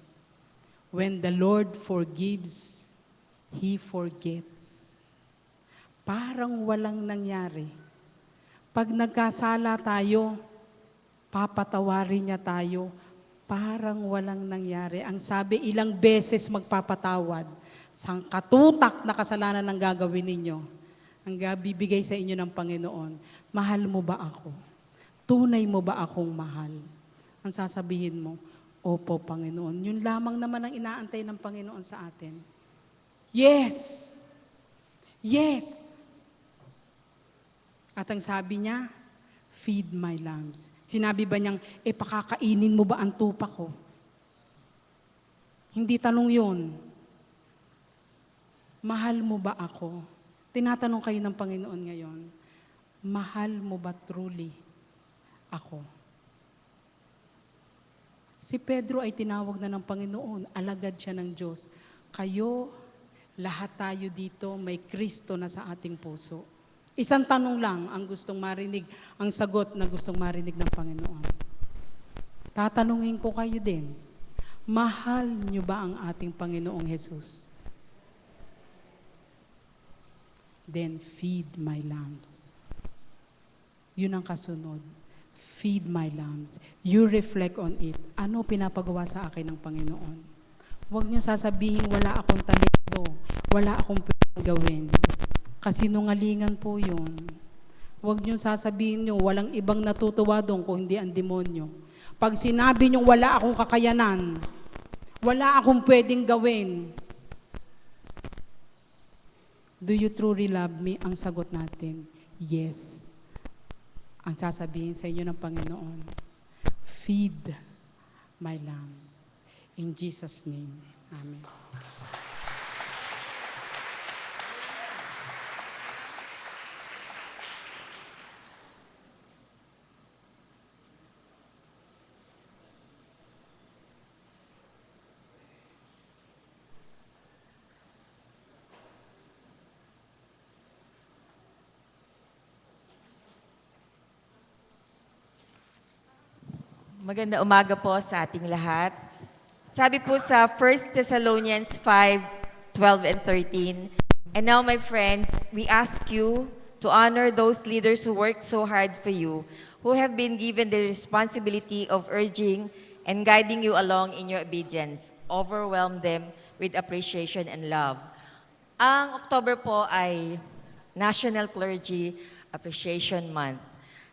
When the Lord forgives, He forgets. Parang walang nangyari. Pag nagkasala tayo, papatawarin niya tayo, parang walang nangyari. Ang sabi, ilang beses magpapatawad. Sang katutak na kasalanan ang gagawin ninyo, ang bibigay sa inyo ng Panginoon. Mahal mo ba ako? Tunay mo ba akong mahal? Ang sasabihin mo, Opo, Panginoon. Yun lamang naman ang inaantay ng Panginoon sa atin. Yes! Yes! At ang sabi niya, feed my lambs. Sinabi ba niyang, pakakainin mo ba ang tupa ko? Hindi tanong yun. Mahal mo ba ako? Tinatanong kayo ng Panginoon ngayon, mahal mo ba truly ako? Si Pedro ay tinawag na ng Panginoon, alagad siya ng Diyos. Kayo, lahat tayo dito, may Kristo na sa ating puso. Isang tanong lang ang gustong marinig, ang sagot na gustong marinig ng Panginoon. Tatanungin ko kayo din, mahal niyo ba ang ating Panginoong Jesus? Then feed my lambs. Yun ang kasunod. Feed my lambs. You reflect on it. Ano pinapagawa sa akin ng Panginoon? Huwag niyo sasabihin, wala akong talento, wala akong pwedeng gawin. Kasinungalingan po yun. Huwag niyo sasabihin niyo, walang ibang natutuwa doon kung hindi ang demonyo. Pag sinabi niyo, wala akong kakayanan, wala akong pwedeng gawin, do you truly love me? Ang sagot natin, yes. Ang sasabihin sa inyo ng Panginoon, feed my lambs. In Jesus' name, Amen. Maganda umaga po sa ating lahat. Sabi po sa 1 Thessalonians 5:12 and 13, And now, my friends, we ask you to honor those leaders who worked so hard for you, who have been given the responsibility of urging and guiding you along in your obedience. Overwhelm them with appreciation and love. Ang October po ay National Clergy Appreciation Month.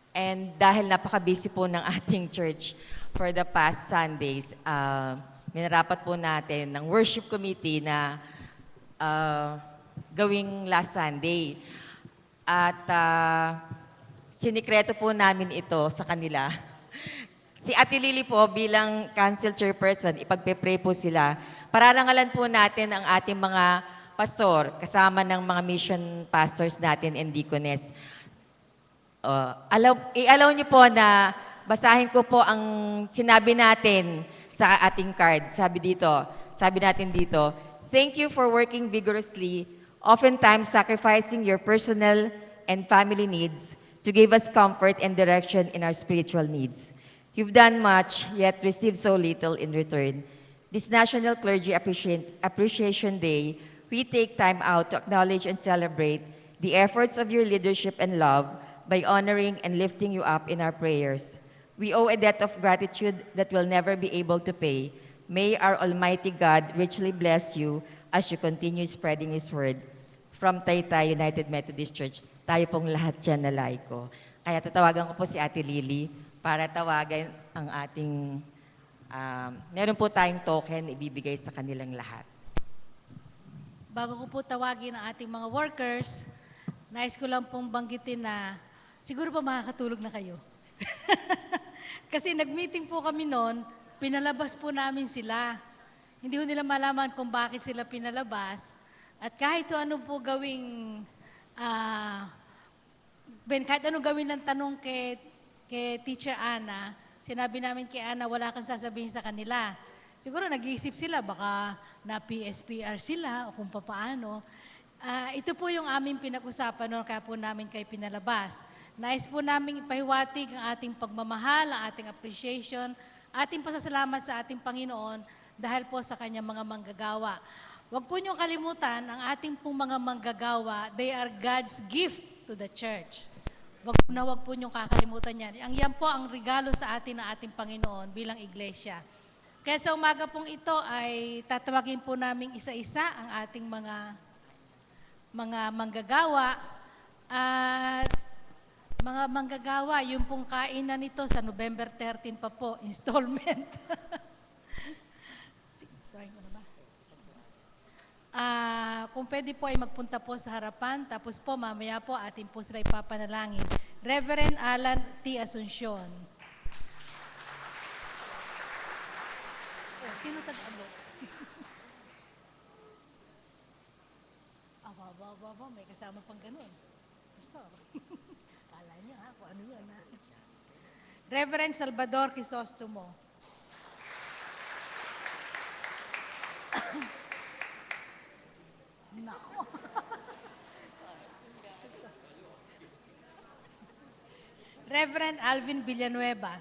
And dahil napaka-busy po ng ating church for the past Sundays, minarapat po natin ng worship committee na gawing last Sunday. At sinikreto po namin ito sa kanila. Si Ate Lily po bilang council chairperson, ipagpe-pray po sila. Pararangalan po natin ang ating mga pastor, kasama ng mga mission pastors natin and deaconess. I-allow niyo po na basahin ko po ang sinabi natin sa ating card. Sabi natin dito, thank you for working vigorously, oftentimes sacrificing your personal and family needs to give us comfort and direction in our spiritual needs. You've done much, yet received so little in return. This National Clergy Appreciation Day, we take time out to acknowledge and celebrate the efforts of your leadership and love by honoring and lifting you up in our prayers. We owe a debt of gratitude that we'll never be able to pay. May our Almighty God richly bless you as you continue spreading His word. From Taytay United Methodist Church, tayo pong lahat dyan na laiko. Kaya tatawagan ko po si Ate Lily para tawagan ang ating, meron po tayong token ibibigay sa kanilang lahat. Bago ko po tawagin ang ating mga workers, nais ko lang pong banggitin na siguro pa makakatulog na kayo. Kasi nag-meeting po kami noon, pinalabas po namin sila. Hindi ko nila malaman kung bakit sila pinalabas. At kahit ano po gawing, kahit ano gawin ng tanong kay Teacher Ana, sinabi namin kay Ana, wala kang sasabihin sa kanila. Siguro nag-iisip sila, baka na PSPR sila o kung paano. Ito po yung aming pinag-usapan noon, kaya po namin kayo pinalabas. Nais po namin ipahiwatig ang ating pagmamahal, ang ating appreciation, ating pasasalamat sa ating Panginoon dahil po sa kanyang mga manggagawa. Huwag po niyong kalimutan, ang ating pong mga manggagawa, they are God's gift to the church. Huwag po niyong kakalimutan yan. Yan po ang regalo sa atin ng ating Panginoon bilang iglesia. Kaya sa umaga pong ito ay tatawagin po namin isa-isa ang ating mga manggagawa. At mga manggagawa, yung pong kainan nito sa November 13 pa po, installment. Kung pwede po ay magpunta po sa harapan, tapos po mamaya po atin po sila ipapanalangin. Reverend Alan T. Asuncion. Oh, sino tag-alo? May kasama pang ganun. Pastor. Kala niya kung ano yan Reverend Salvador Crisostomo. Nako. Reverend Alvin Villanueva.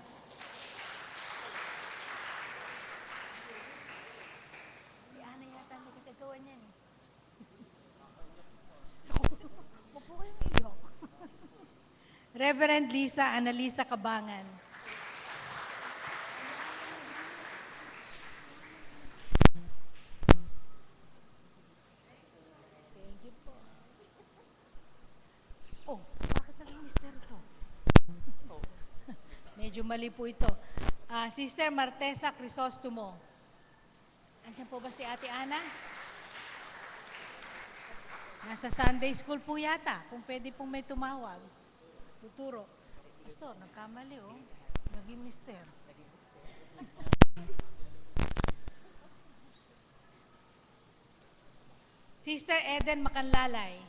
Si Ana yata nakikagawa niyan. Opo kayong iyok. Reverend Lisa Analisa Cabangan. Oh, bakit naging mister to? Medyo mali po ito. Sister Martesa Crisostomo. Andiyan po ba si Ate Ana? Nasa Sunday school po yata. Kung pwede pong may tumawag. Tuturo. Pastor, nagkamali oh. Naging mister. Sister Eden Macanlalay.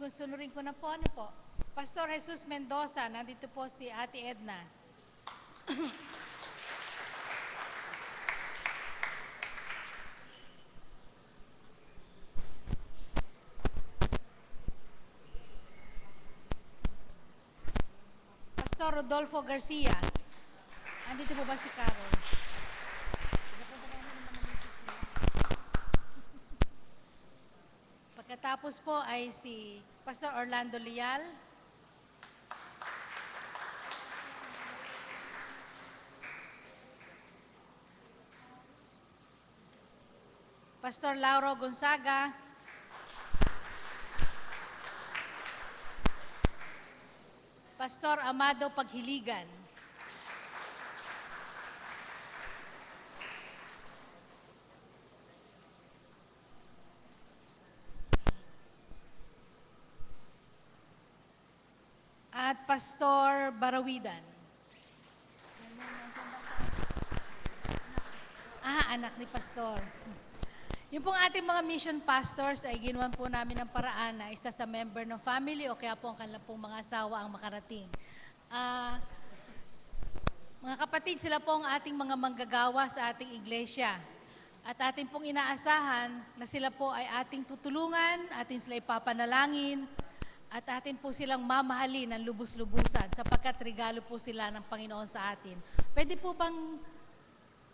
Sunurin ko na po, ano po? Pastor Jesus Mendoza, nandito po si Ate Edna. Pastor Rodolfo Garcia. Andito po ba si Carol? Pagkatapos po ay si Pastor Orlando Lial. Pastor Lauro Gonzaga. Pastor Amado Paghiligan. At Pastor Barawidan. Anak ni Pastor. Yung pong ating mga mission pastors ay ginawan po namin ng paraan na isa sa member ng family o kaya po ang kanilang pong mga asawa ang makarating. Mga kapatid, sila po ang ating mga manggagawa sa ating iglesia. At ating pong inaasahan na sila po ay ating tutulungan, ating sila ipapanalangin, at atin po silang mamahalin ng lubos-lubusan sapagkat regalo po sila ng Panginoon sa atin. Pwede po bang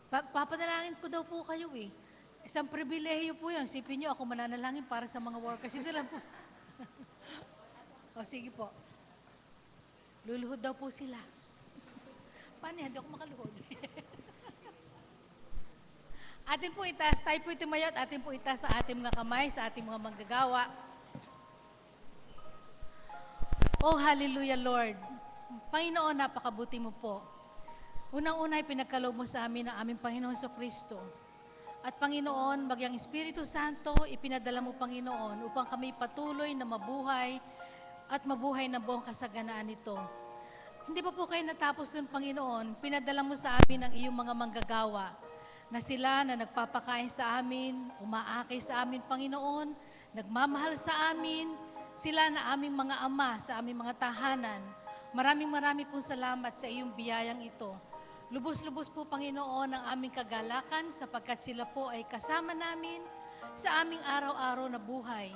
papanalangin po daw po kayo eh. Isang pribilehiyo po yun. Sipin nyo, ako mananalangin para sa mga workers. Ito lang po. O sige po. Luluhod daw po sila. Paano yan? Hindi ako makaluhod. Atin po itaas, tayo po itumayot, atin po itaas sa ating mga kamay, sa ating mga manggagawa. Oh, hallelujah, Lord. Panginoon, napakabuti mo po. Unang-una ay pinagkaloob mo sa amin ang aming Panginoon Kristo. At Panginoon, bagyang Espiritu Santo, ipinadala mo, Panginoon, upang kami patuloy na mabuhay at mabuhay ng buong kasaganaan nito. Hindi pa po kayo natapos dun, Panginoon, pinadala mo sa amin ang iyong mga manggagawa na sila na nagpapakain sa amin, umaakay sa amin, Panginoon, nagmamahal sa amin, sila na aming mga ama sa aming mga tahanan. Maraming pong salamat sa iyong biyayang ito. Lubos-lubos po, Panginoon, ang aming kagalakan sapagkat sila po ay kasama namin sa aming araw-araw na buhay.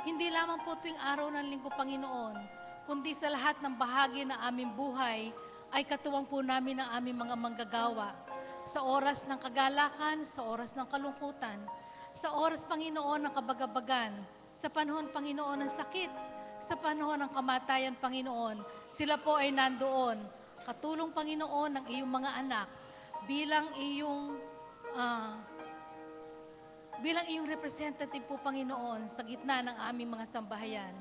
Hindi lamang po tuwing araw ng linggo, Panginoon, kundi sa lahat ng bahagi ng aming buhay ay katuwang po namin ang aming mga manggagawa. Sa oras ng kagalakan, sa oras ng kalungkutan, sa oras, Panginoon, ng kabagabagan, sa panahon, Panginoon, ng sakit, sa panahon ng kamatayan, Panginoon, sila po ay nandoon. Katulong, Panginoon, ng iyong mga anak bilang iyong representative po, Panginoon, sa gitna ng aming mga sambahayan.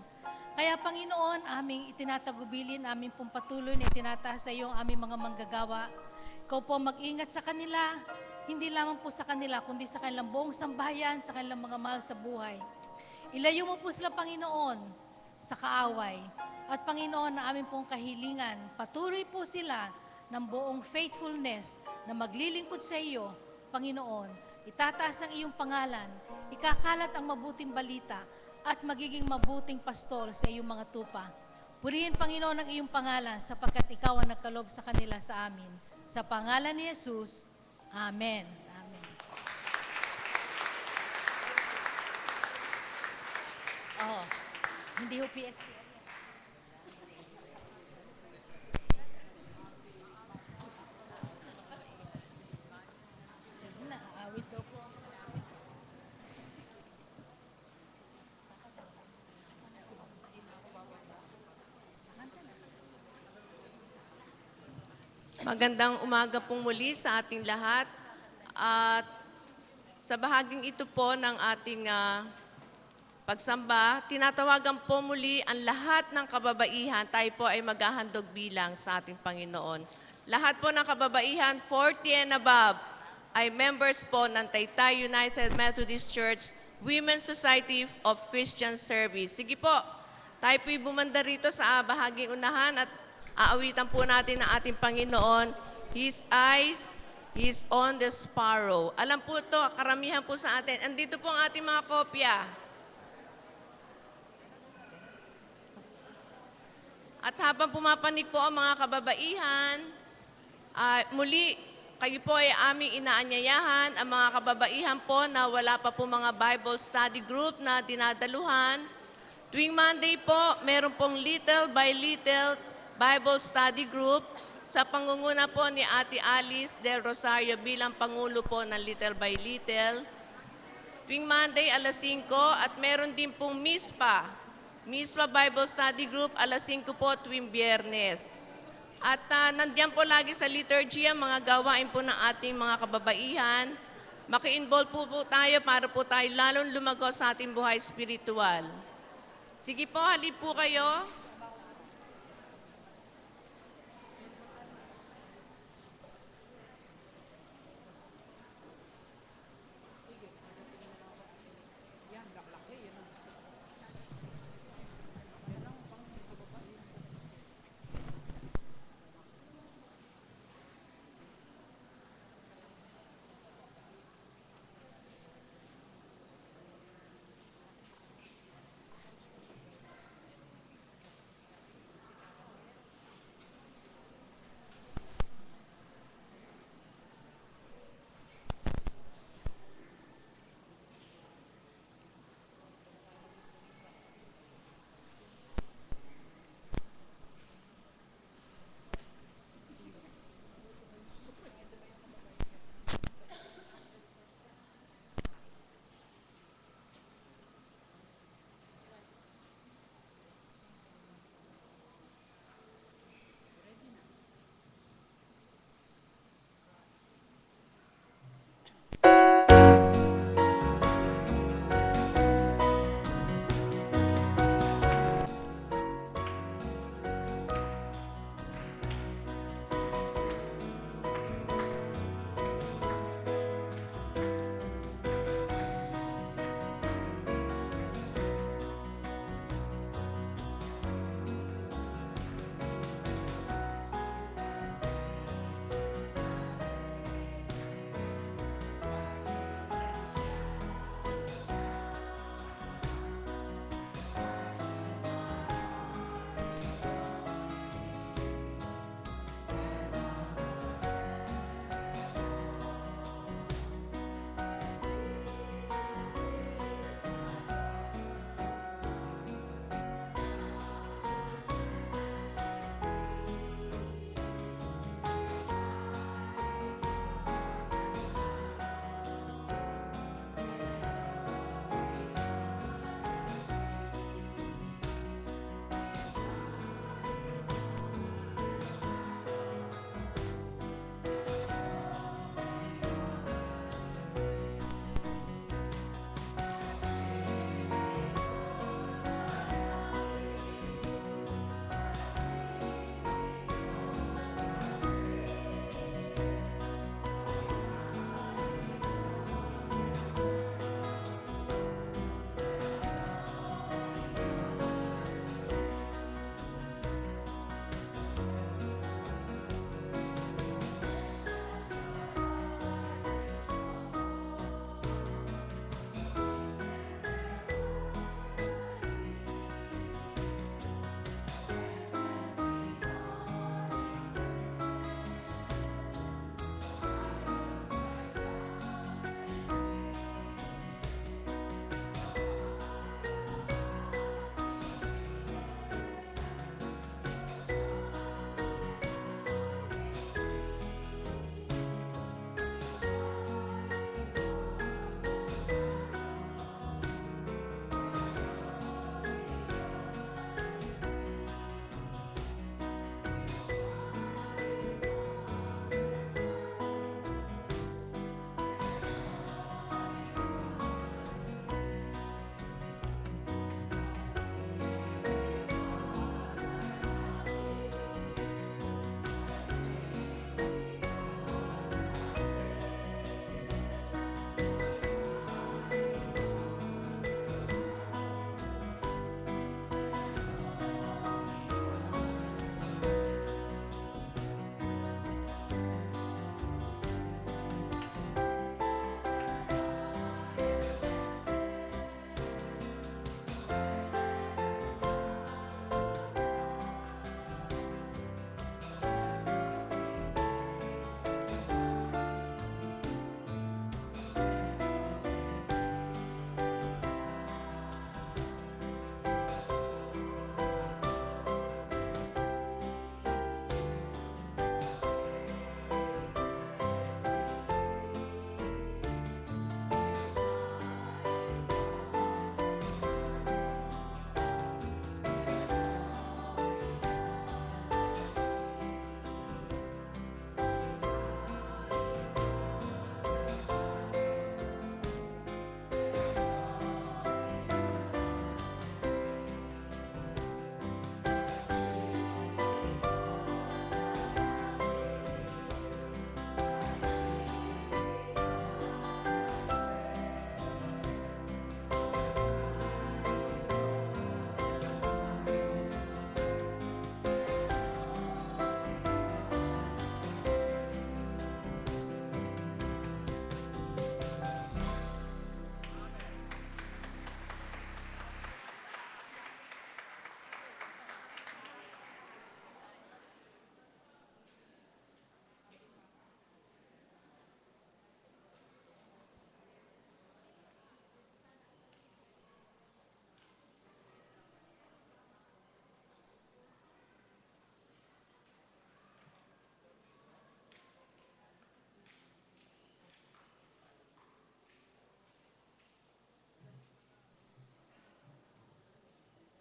Kaya, Panginoon, aming itinatagubilin, aming pong patuloy na itinataas sa iyo ang aming mga manggagawa. Ikaw po mag-ingat sa kanila, hindi lamang po sa kanila, kundi sa kanilang buong sambahayan, sa kanilang mga mahal sa buhay. Ilayo mo po sila, Panginoon, sa kaaway. At Panginoon, na aming pong kahilingan, patuloy po sila ng buong faithfulness na maglilingkod sa iyo, Panginoon. Itataas ang iyong pangalan, ikakalat ang mabuting balita, at magiging mabuting pastol sa iyong mga tupa. Purihin, Panginoon, ang iyong pangalan sapagkat ikaw ang nagkaloob sa kanila sa amin. Sa pangalan ni Jesus, Amen. Amen. Hindi ho PSP. Magandang umaga pong muli sa ating lahat. At sa bahaging ito po ng ating pagsamba, tinatawagan po muli ang lahat ng kababaihan. Tayo po ay maghahandog bilang sa ating Panginoon. Lahat po ng kababaihan, 40 and above, ay members po ng Taytay United Methodist Church Women's Society of Christian Service. Sige po, tayo po'y bumanda rito sa bahaging unahan at aawitan po natin ang ating Panginoon. His eyes is on the sparrow. Alam po ito, karamihan po sa atin. Andito po ang ating mga kopya. At habang pumapanig po ang mga kababaihan, muli, kayo po ay aming inaanyayahan, ang mga kababaihan po na wala pa po mga Bible study group na dinadaluhan. Tuwing Monday po, meron pong little by little Bible study group sa pangunguna po ni Ate Alice Del Rosario bilang Pangulo po ng Little by Little. Tuwing Monday, alas 5 at meron din pong MISPA Bible Study Group, alas 5 po tuwing Biyernes. At nandiyan po lagi sa liturgy ang mga gawain po ng ating mga kababaihan. Maki-involve po tayo para po tayo lalong lumago sa ating buhay spiritual. Sige po, halip po kayo.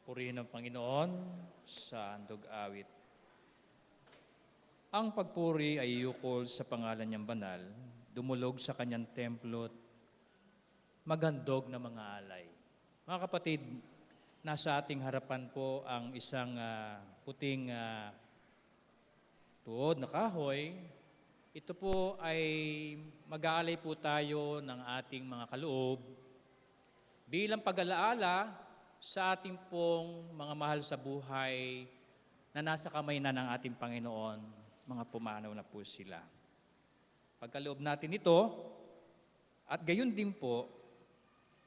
Purihin ng Panginoon sa handog awit. Ang pagpuri ay yukol sa pangalan niyang banal, dumulog sa kanyang templo't magandog na mga alay. Mga kapatid, nasa ating harapan po ang isang puting tuod na kahoy. Ito po ay mag-aalay po tayo ng ating mga kaloob bilang pag-alaala sa ating pong mga mahal sa buhay na nasa kamay na ng ating Panginoon, mga pumanaw na po sila. Pagkaloob natin ito, at gayon din po,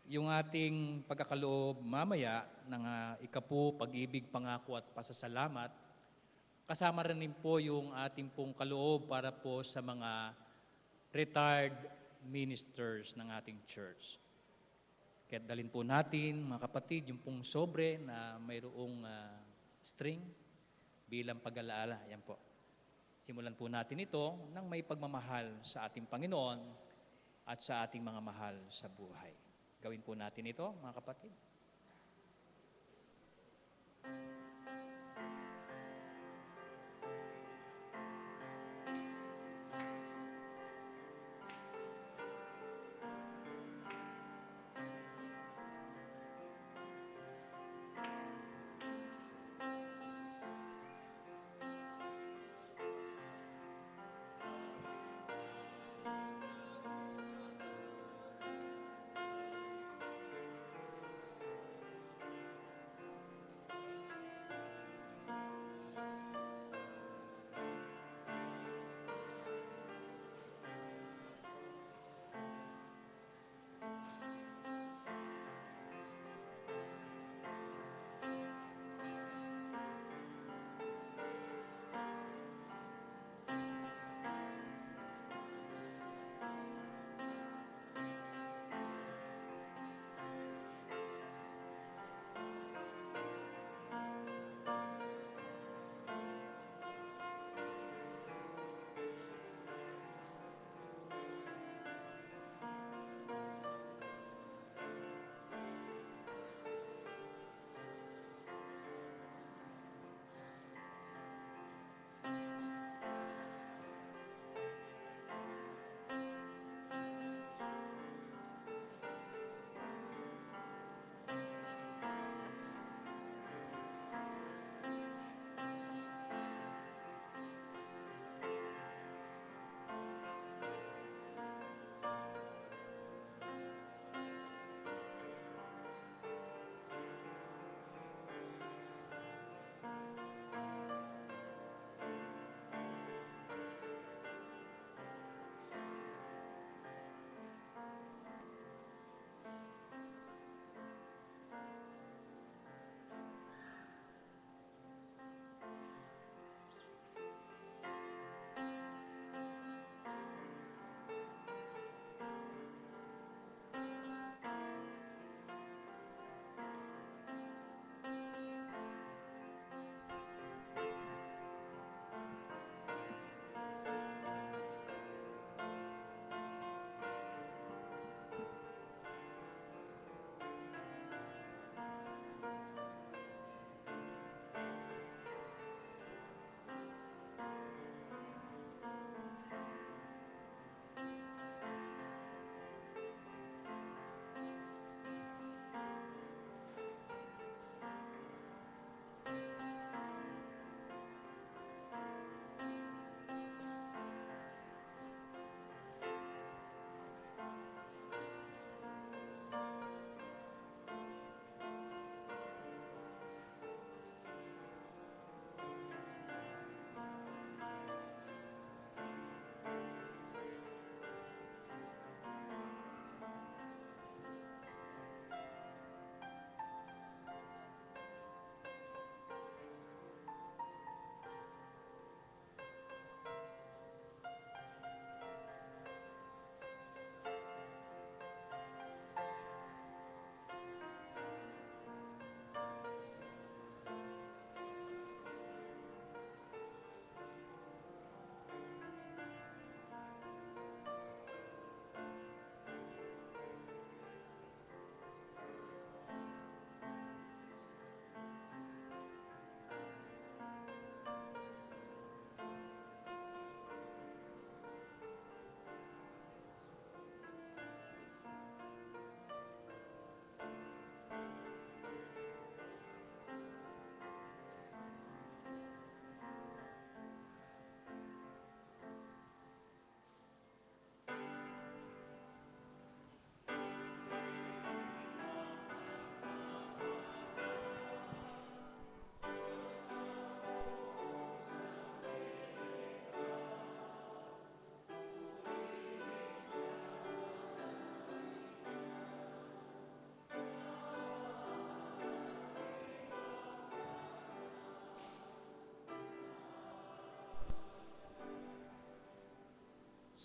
yung ating pagkakaloob mamaya ng ikapu, pag-ibig, pangako at pasasalamat, kasama rin po yung ating pong kaloob para po sa mga retired ministers ng ating church. Kaya dalhin po natin, mga kapatid, yung pong sobre na mayroong string bilang pag-alaala. Yan po. Simulan po natin ito ng may pagmamahal sa ating Panginoon at sa ating mga mahal sa buhay. Gawin po natin ito, mga kapatid.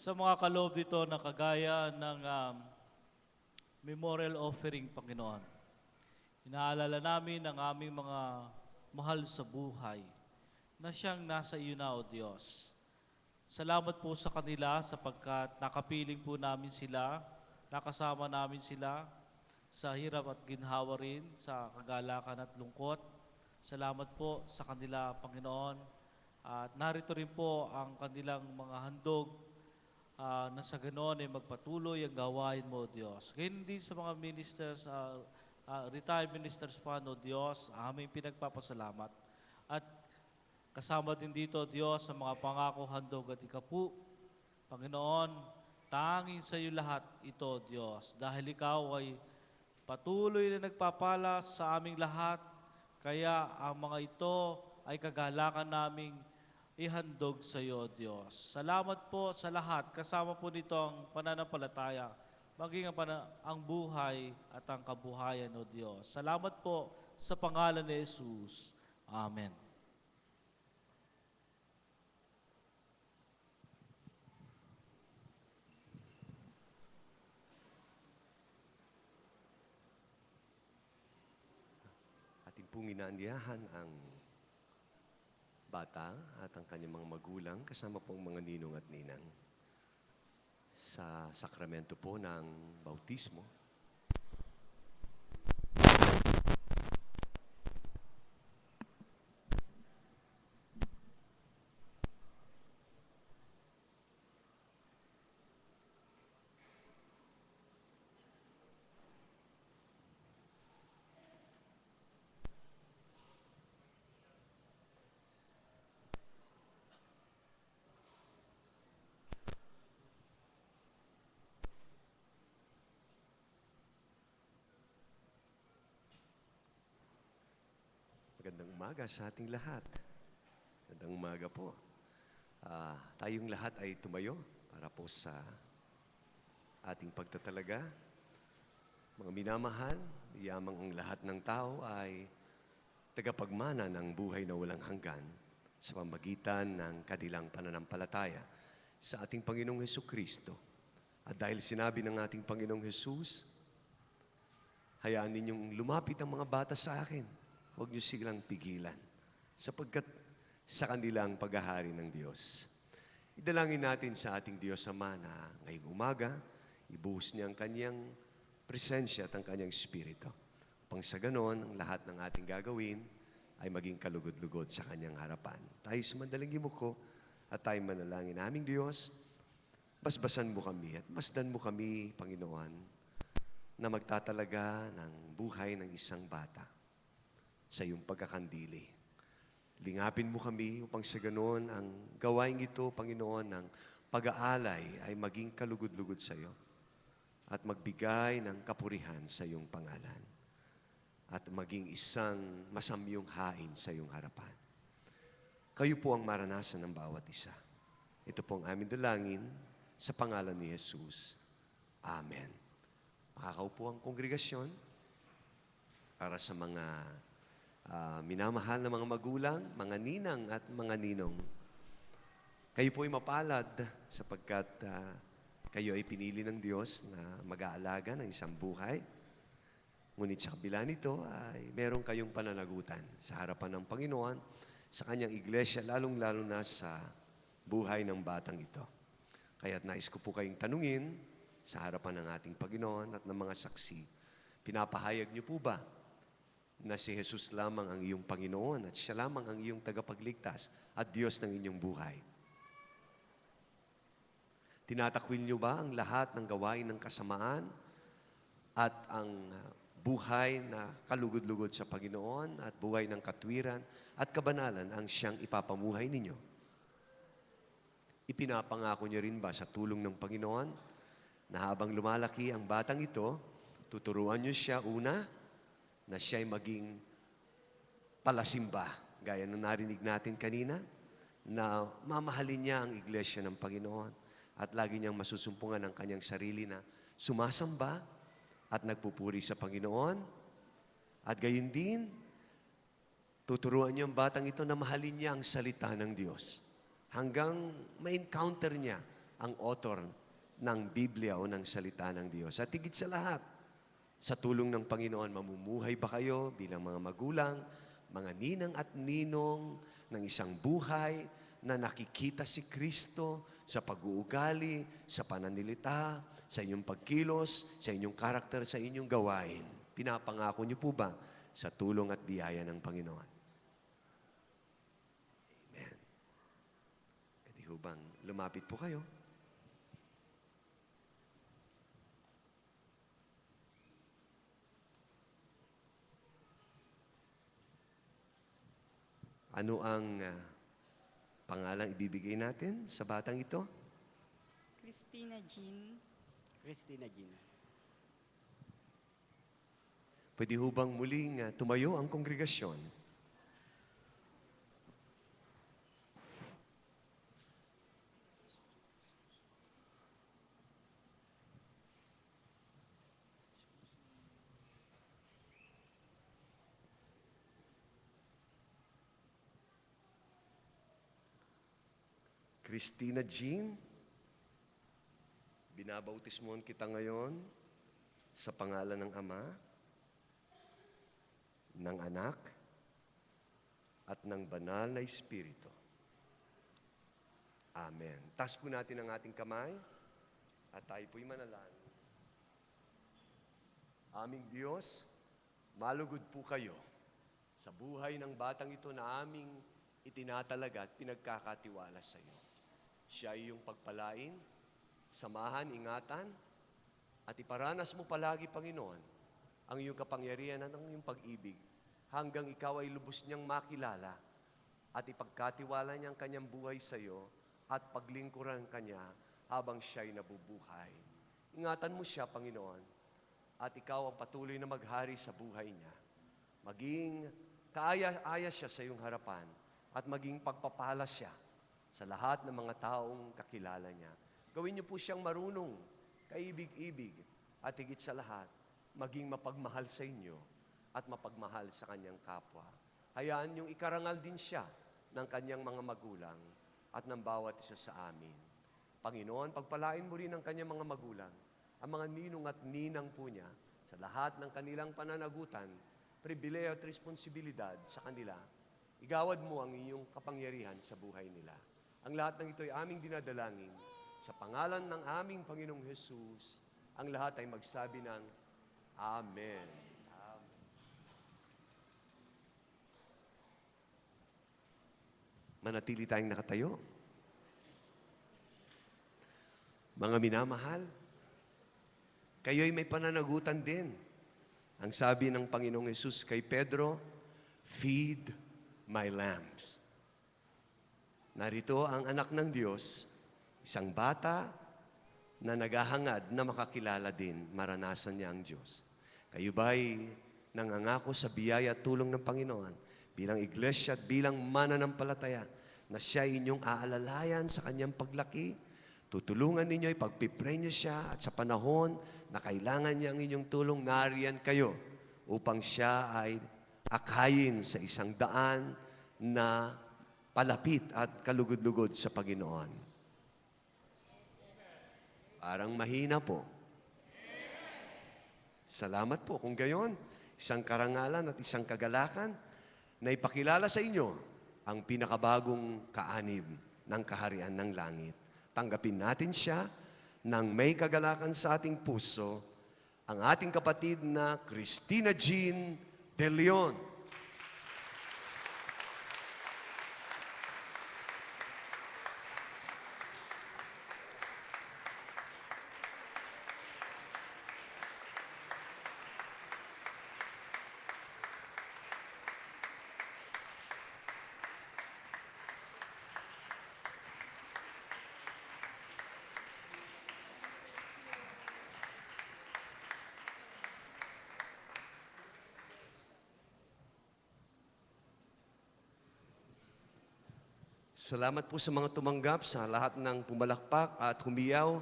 sa mga kaloob dito na kagaya ng memorial offering, Panginoon. Inaalala namin ang aming mga mahal sa buhay na siyang nasa iyo na, O Diyos. Salamat po sa kanila sapagkat nakapiling po namin sila, nakasama namin sila sa hirap at ginhawa rin, sa kagalakan at lungkot. Salamat po sa kanila, Panginoon. At narito rin po ang kanilang mga handog na sa ganoon ay magpatuloy ang gawain mo, Diyos. Ganyan din sa mga ministers, retired ministers pa, O Diyos, aming pinagpapasalamat. At kasama din dito, Diyos, sa mga pangako, handog at ikapu. Panginoon, tanging sa iyo lahat ito, Diyos, dahil ikaw ay patuloy na nagpapala sa aming lahat, kaya ang mga ito ay kagalakan naming ihandog sa iyo, Diyos. Salamat po sa lahat, kasama po nito ang pananampalataya, maging ang buhay at ang kabuhayan, O Diyos. Salamat po sa pangalan ni Jesus. Amen. Ating pong inaanyahan ang bata at ang kanyang mga magulang kasama po ang mga ninong at ninang sa sakramento po ng bautismo. Magandang umaga sa ating lahat. Magandang umaga po. Tayong lahat ay tumayo para po sa ating pagtatalaga. Mga minamahal, yamang ang lahat ng tao ay tagapagmana ng buhay na walang hanggan sa pamagitan ng kanilang pananampalataya sa ating Panginoong Hesukristo. At dahil sinabi ng ating Panginoong Jesus, hayaan ninyong lumapit ang mga bata sa akin. Huwag niyo silang pigilan, sapagkat sa kanilang paghahari ng Diyos. Idalangin natin sa ating Diyos Ama na ngayong umaga, ibuhos niya ang kanyang presensya at ang kanyang Espiritu. Upang sa ganon, ang lahat ng ating gagawin ay maging kalugod-lugod sa kanyang harapan. Tayo sumandaling imuko at tayo manalangin. Aming Diyos, basbasan mo kami at masdan mo kami, Panginoon, na magtatalaga ng buhay ng isang bata sa iyong pagkakandili. Lingapin mo kami upang sa ganoon ang gawain ito, Panginoon, ng pag-aalay ay maging kalugod-lugod sa iyo at magbigay ng kapurihan sa iyong pangalan at maging isang masamyong hain sa iyong harapan. Kayo po ang maranasan ng bawat isa. Ito po ang aming dalangin sa pangalan ni Jesus. Amen. Makakaupo ang kongregasyon para sa mga minamahal na mga magulang, mga ninang at mga ninong. Kayo po ay mapalad sapagkat kayo ay pinili ng Diyos na mag-aalaga ng isang buhay. Ngunit sa kabila nito ay meron kayong pananagutan sa harapan ng Panginoon, sa kanyang iglesia, lalong-lalo na sa buhay ng batang ito. Kaya't nais ko po kayong tanungin sa harapan ng ating Panginoon at ng mga saksi, pinapahayag niyo po ba na si Jesus lamang ang iyong Panginoon at siya lamang ang iyong tagapagligtas at Diyos ng inyong buhay? Tinatakwil niyo ba ang lahat ng gawain ng kasamaan at ang buhay na kalugod-lugod sa Panginoon at buhay ng katwiran at kabanalan ang siyang ipapamuhay ninyo? Ipinapangako niyo rin ba sa tulong ng Panginoon na habang lumalaki ang batang ito, tuturuan niyo siya una na siya ay maging palasimba, gaya ng narinig natin kanina, na mamahalin niya ang iglesia ng Panginoon at lagi niyang masusumpungan ang kanyang sarili na sumasamba at nagpupuri sa Panginoon. At gayon din, tuturuan niyo ang batang ito na mahalin niya ang salita ng Diyos hanggang ma-encounter niya ang author ng Biblia o ng salita ng Diyos. At higit sa lahat, sa tulong ng Panginoon, mamumuhay ba kayo bilang mga magulang, mga ninang at ninong ng isang buhay na nakikita si Kristo sa pag-uugali, sa pananalita, sa inyong pagkilos, sa inyong karakter, sa inyong gawain? Pinapangako niyo po ba sa tulong at biyaya ng Panginoon? Amen. Pwede ho bang lumapit po kayo? Ano ang pangalang ibibigay natin sa batang ito? Christina Jean. Christina Jean. Pwede ho bang muling tumayo ang kongregasyon? Christina Jean, binabautismohan kita ngayon sa pangalan ng Ama, ng Anak, at ng Banal na Espiritu. Amen. Taas po natin ang ating kamay at tayo po'y manalangin. Aming Diyos, malugod po kayo sa buhay ng batang ito na aming itinatalaga at pinagkakatiwala sa iyo. Siya ay iyong pagpalain, samahan, ingatan, at iparanas mo palagi, Panginoon, ang iyong kapangyarihan at ang iyong pag-ibig hanggang ikaw ay lubos niyang makilala at ipagkatiwala niya ang kanyang buhay sa iyo at paglingkuran kanya habang siya ay nabubuhay. Ingatan mo siya, Panginoon, at ikaw ang patuloy na maghari sa buhay niya. Maging kaaya-aya siya sa iyong harapan at maging pagpapala siya sa lahat ng mga taong kakilala niya. Gawin niyo po siyang marunong, kaibig-ibig, at higit sa lahat, maging mapagmahal sa inyo at mapagmahal sa kanyang kapwa. Hayaan niyong ikarangal din siya ng kanyang mga magulang at ng bawat isa sa amin. Panginoon, pagpalain mo rin ang kanyang mga magulang, ang mga ninong at ninang po niya, sa lahat ng kanilang pananagutan, pribileyo at responsibilidad sa kanila. Igawad mo ang iyong kapangyarihan sa buhay nila. Ang lahat ng ito ay aming dinadalangin sa pangalan ng aming Panginoong Hesus. Ang lahat ay magsabi ng Amen. Amen. Manatili tayong nakatayo. Mga minamahal, kayo'y may pananagutan din. Ang sabi ng Panginoong Hesus kay Pedro, feed my lambs. Narito ang anak ng Diyos, isang bata na naghahangad na makakilala din, maranasan niya ang Diyos. Kayo ba'y nangangako sa biyaya at tulong ng Panginoon bilang iglesia at bilang mananampalataya na siya inyong aalalayan sa kanyang paglaki? Tutulungan ninyo, ipagpipray niyo siya at sa panahon na kailangan niya ang inyong tulong, nariyan kayo upang siya ay akayin sa isang daan na palapit at kalugod-lugod sa Panginoon. Parang mahina po. Salamat po. Kung gayon, isang karangalan at isang kagalakan na ipakilala sa inyo ang pinakabagong kaanib ng kaharian ng langit. Tanggapin natin siya ng may kagalakan sa ating puso, ang ating kapatid na Christina Jean De Leon. Salamat po sa mga tumanggap, sa lahat ng pumalakpak at humiyaw.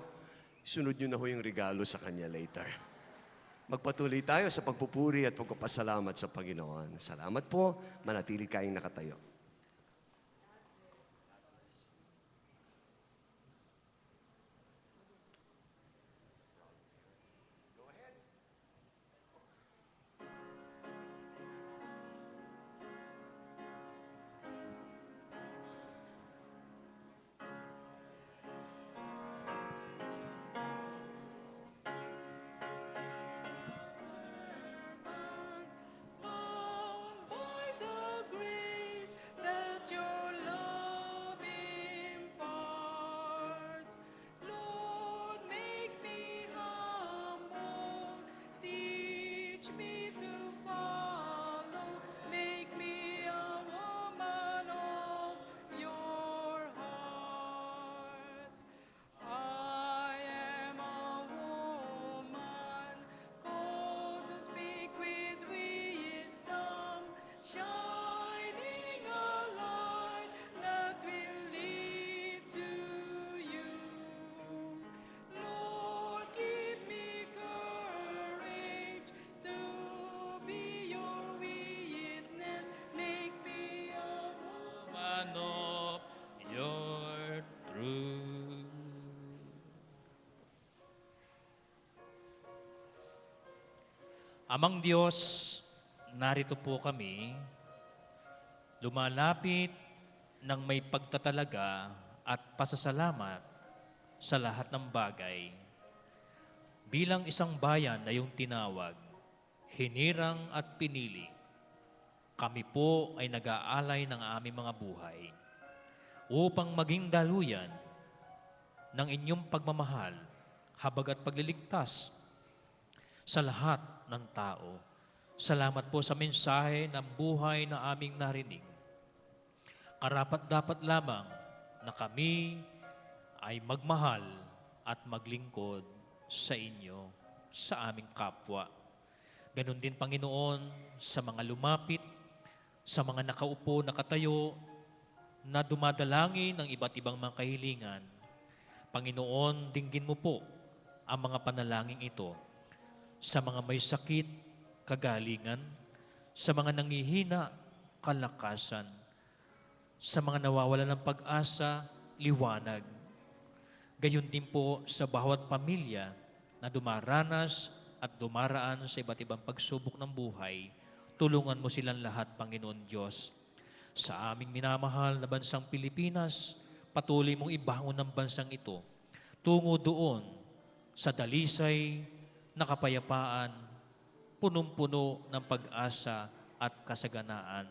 Sunod nyo na ho yung regalo sa kanya later. Magpatuloy tayo sa pagpupuri at pagpapasalamat sa Panginoon. Salamat po, manatili kayong nakatayo. Amang Diyos, narito po kami, lumalapit ng may pagtatalaga at pasasalamat sa lahat ng bagay. Bilang isang bayan na iyong tinawag, hinirang at pinili, kami po ay nag-aalay ng aming mga buhay upang maging daluyan ng inyong pagmamahal, habag at pagliligtas sa lahat ng tao. Salamat po sa mensahe ng buhay na aming narinig. Karapat-dapat lamang na kami ay magmahal at maglingkod sa inyo, sa aming kapwa. Ganon din, Panginoon, sa mga lumapit, sa mga nakaupo, nakatayo, na dumadalangin ng iba't ibang mga kahilingan. Panginoon, dinggin mo po ang mga panalangin ito sa mga may sakit, kagalingan, sa mga nangihina, kalakasan, sa mga nawawala ng pag-asa, liwanag. Gayon din po sa bawat pamilya na dumaranas at dumaraan sa iba't ibang pagsubok ng buhay. Tulungan mo silang lahat, Panginoon Diyos. Sa aming minamahal na bansang Pilipinas, patuloy mong ibangon ng bansang ito tungo doon sa dalisay na kapayapaan, punong-puno ng pag-asa at kasaganaan.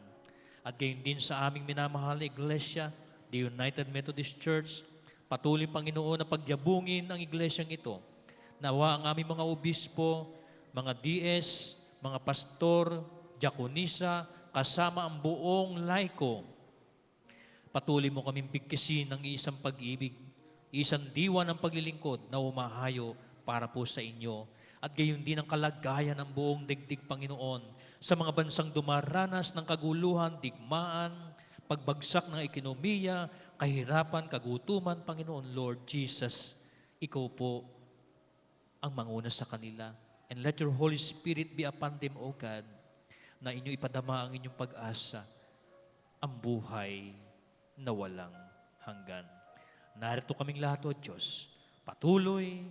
At gayon din sa aming minamahal na Iglesia, the United Methodist Church, patuloy, Panginoon, na pagyabungin ang iglesyang ito. Nawa ang aming mga obispo, mga DS, mga pastor, diakonisa, kasama ang buong laiko. Patuloy mo kaming bigkisin ng isang pag-ibig, isang diwa ng paglilingkod na umahayo para po sa inyo. At gayon din ang kalagayan ng buong digdig, Panginoon, sa mga bansang dumaranas ng kaguluhan, digmaan, pagbagsak ng ekonomiya, kahirapan, kagutuman, Panginoon, Lord Jesus, Ikaw po ang manguna sa kanila. And let your Holy Spirit be upon them, O God, na inyo ipadama ang inyong pag-asa, ang buhay na walang hanggan. Narito kaming lahat, O Diyos, patuloy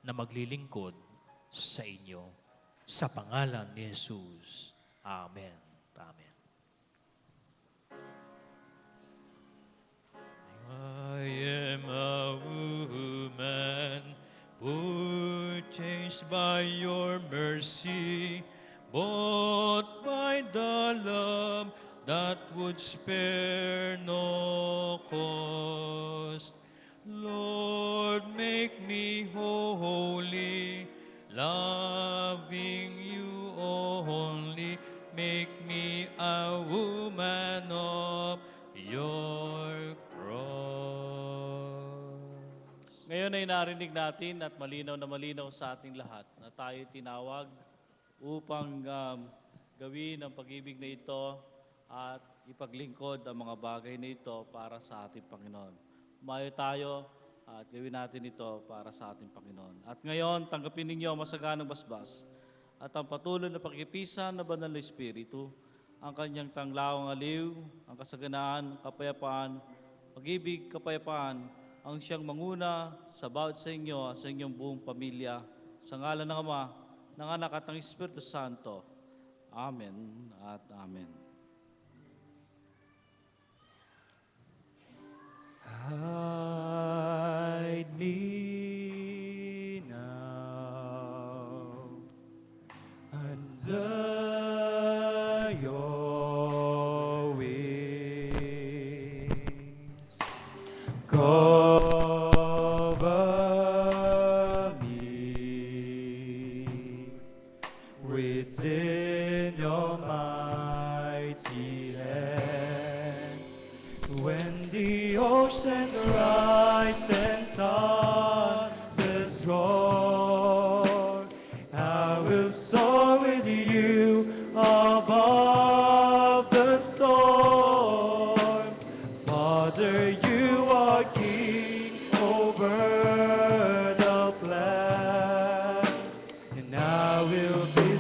na maglilingkod sa inyo. Sa pangalan ni Jesus. Amen. Amen. I am a woman purchased by your mercy, bought by the love that would spare no cost. Lord, make me holy, loving you only. Make me a woman of your cross. Ngayon ay narinig natin at malinaw na malinaw sa ating lahat na tayo tinawag upang gawin ang pag-ibig na ito at ipaglingkod ang mga bagay na ito para sa ating Panginoon. Umayo tayo at gawin natin ito para sa ating Panginoon. At ngayon, tanggapin ninyo ang masaganang basbas at ang patuloy na pagkipisan na banal na Espiritu, ang kanyang tanglawang aliw, ang kasaganaan, kapayapaan, pag-ibig, kapayapaan, ang siyang manguna sa bawat sa inyo at sa inyong buong pamilya, sa ngalan ng Ama, ng Anak at ng Espiritu Santo. Amen at Amen. Hide me now under your wings. Cover me within your mighty hands. When the oceans rise and thunders roar, I will soar with you above the storm. Father, you are king over the land, and I will be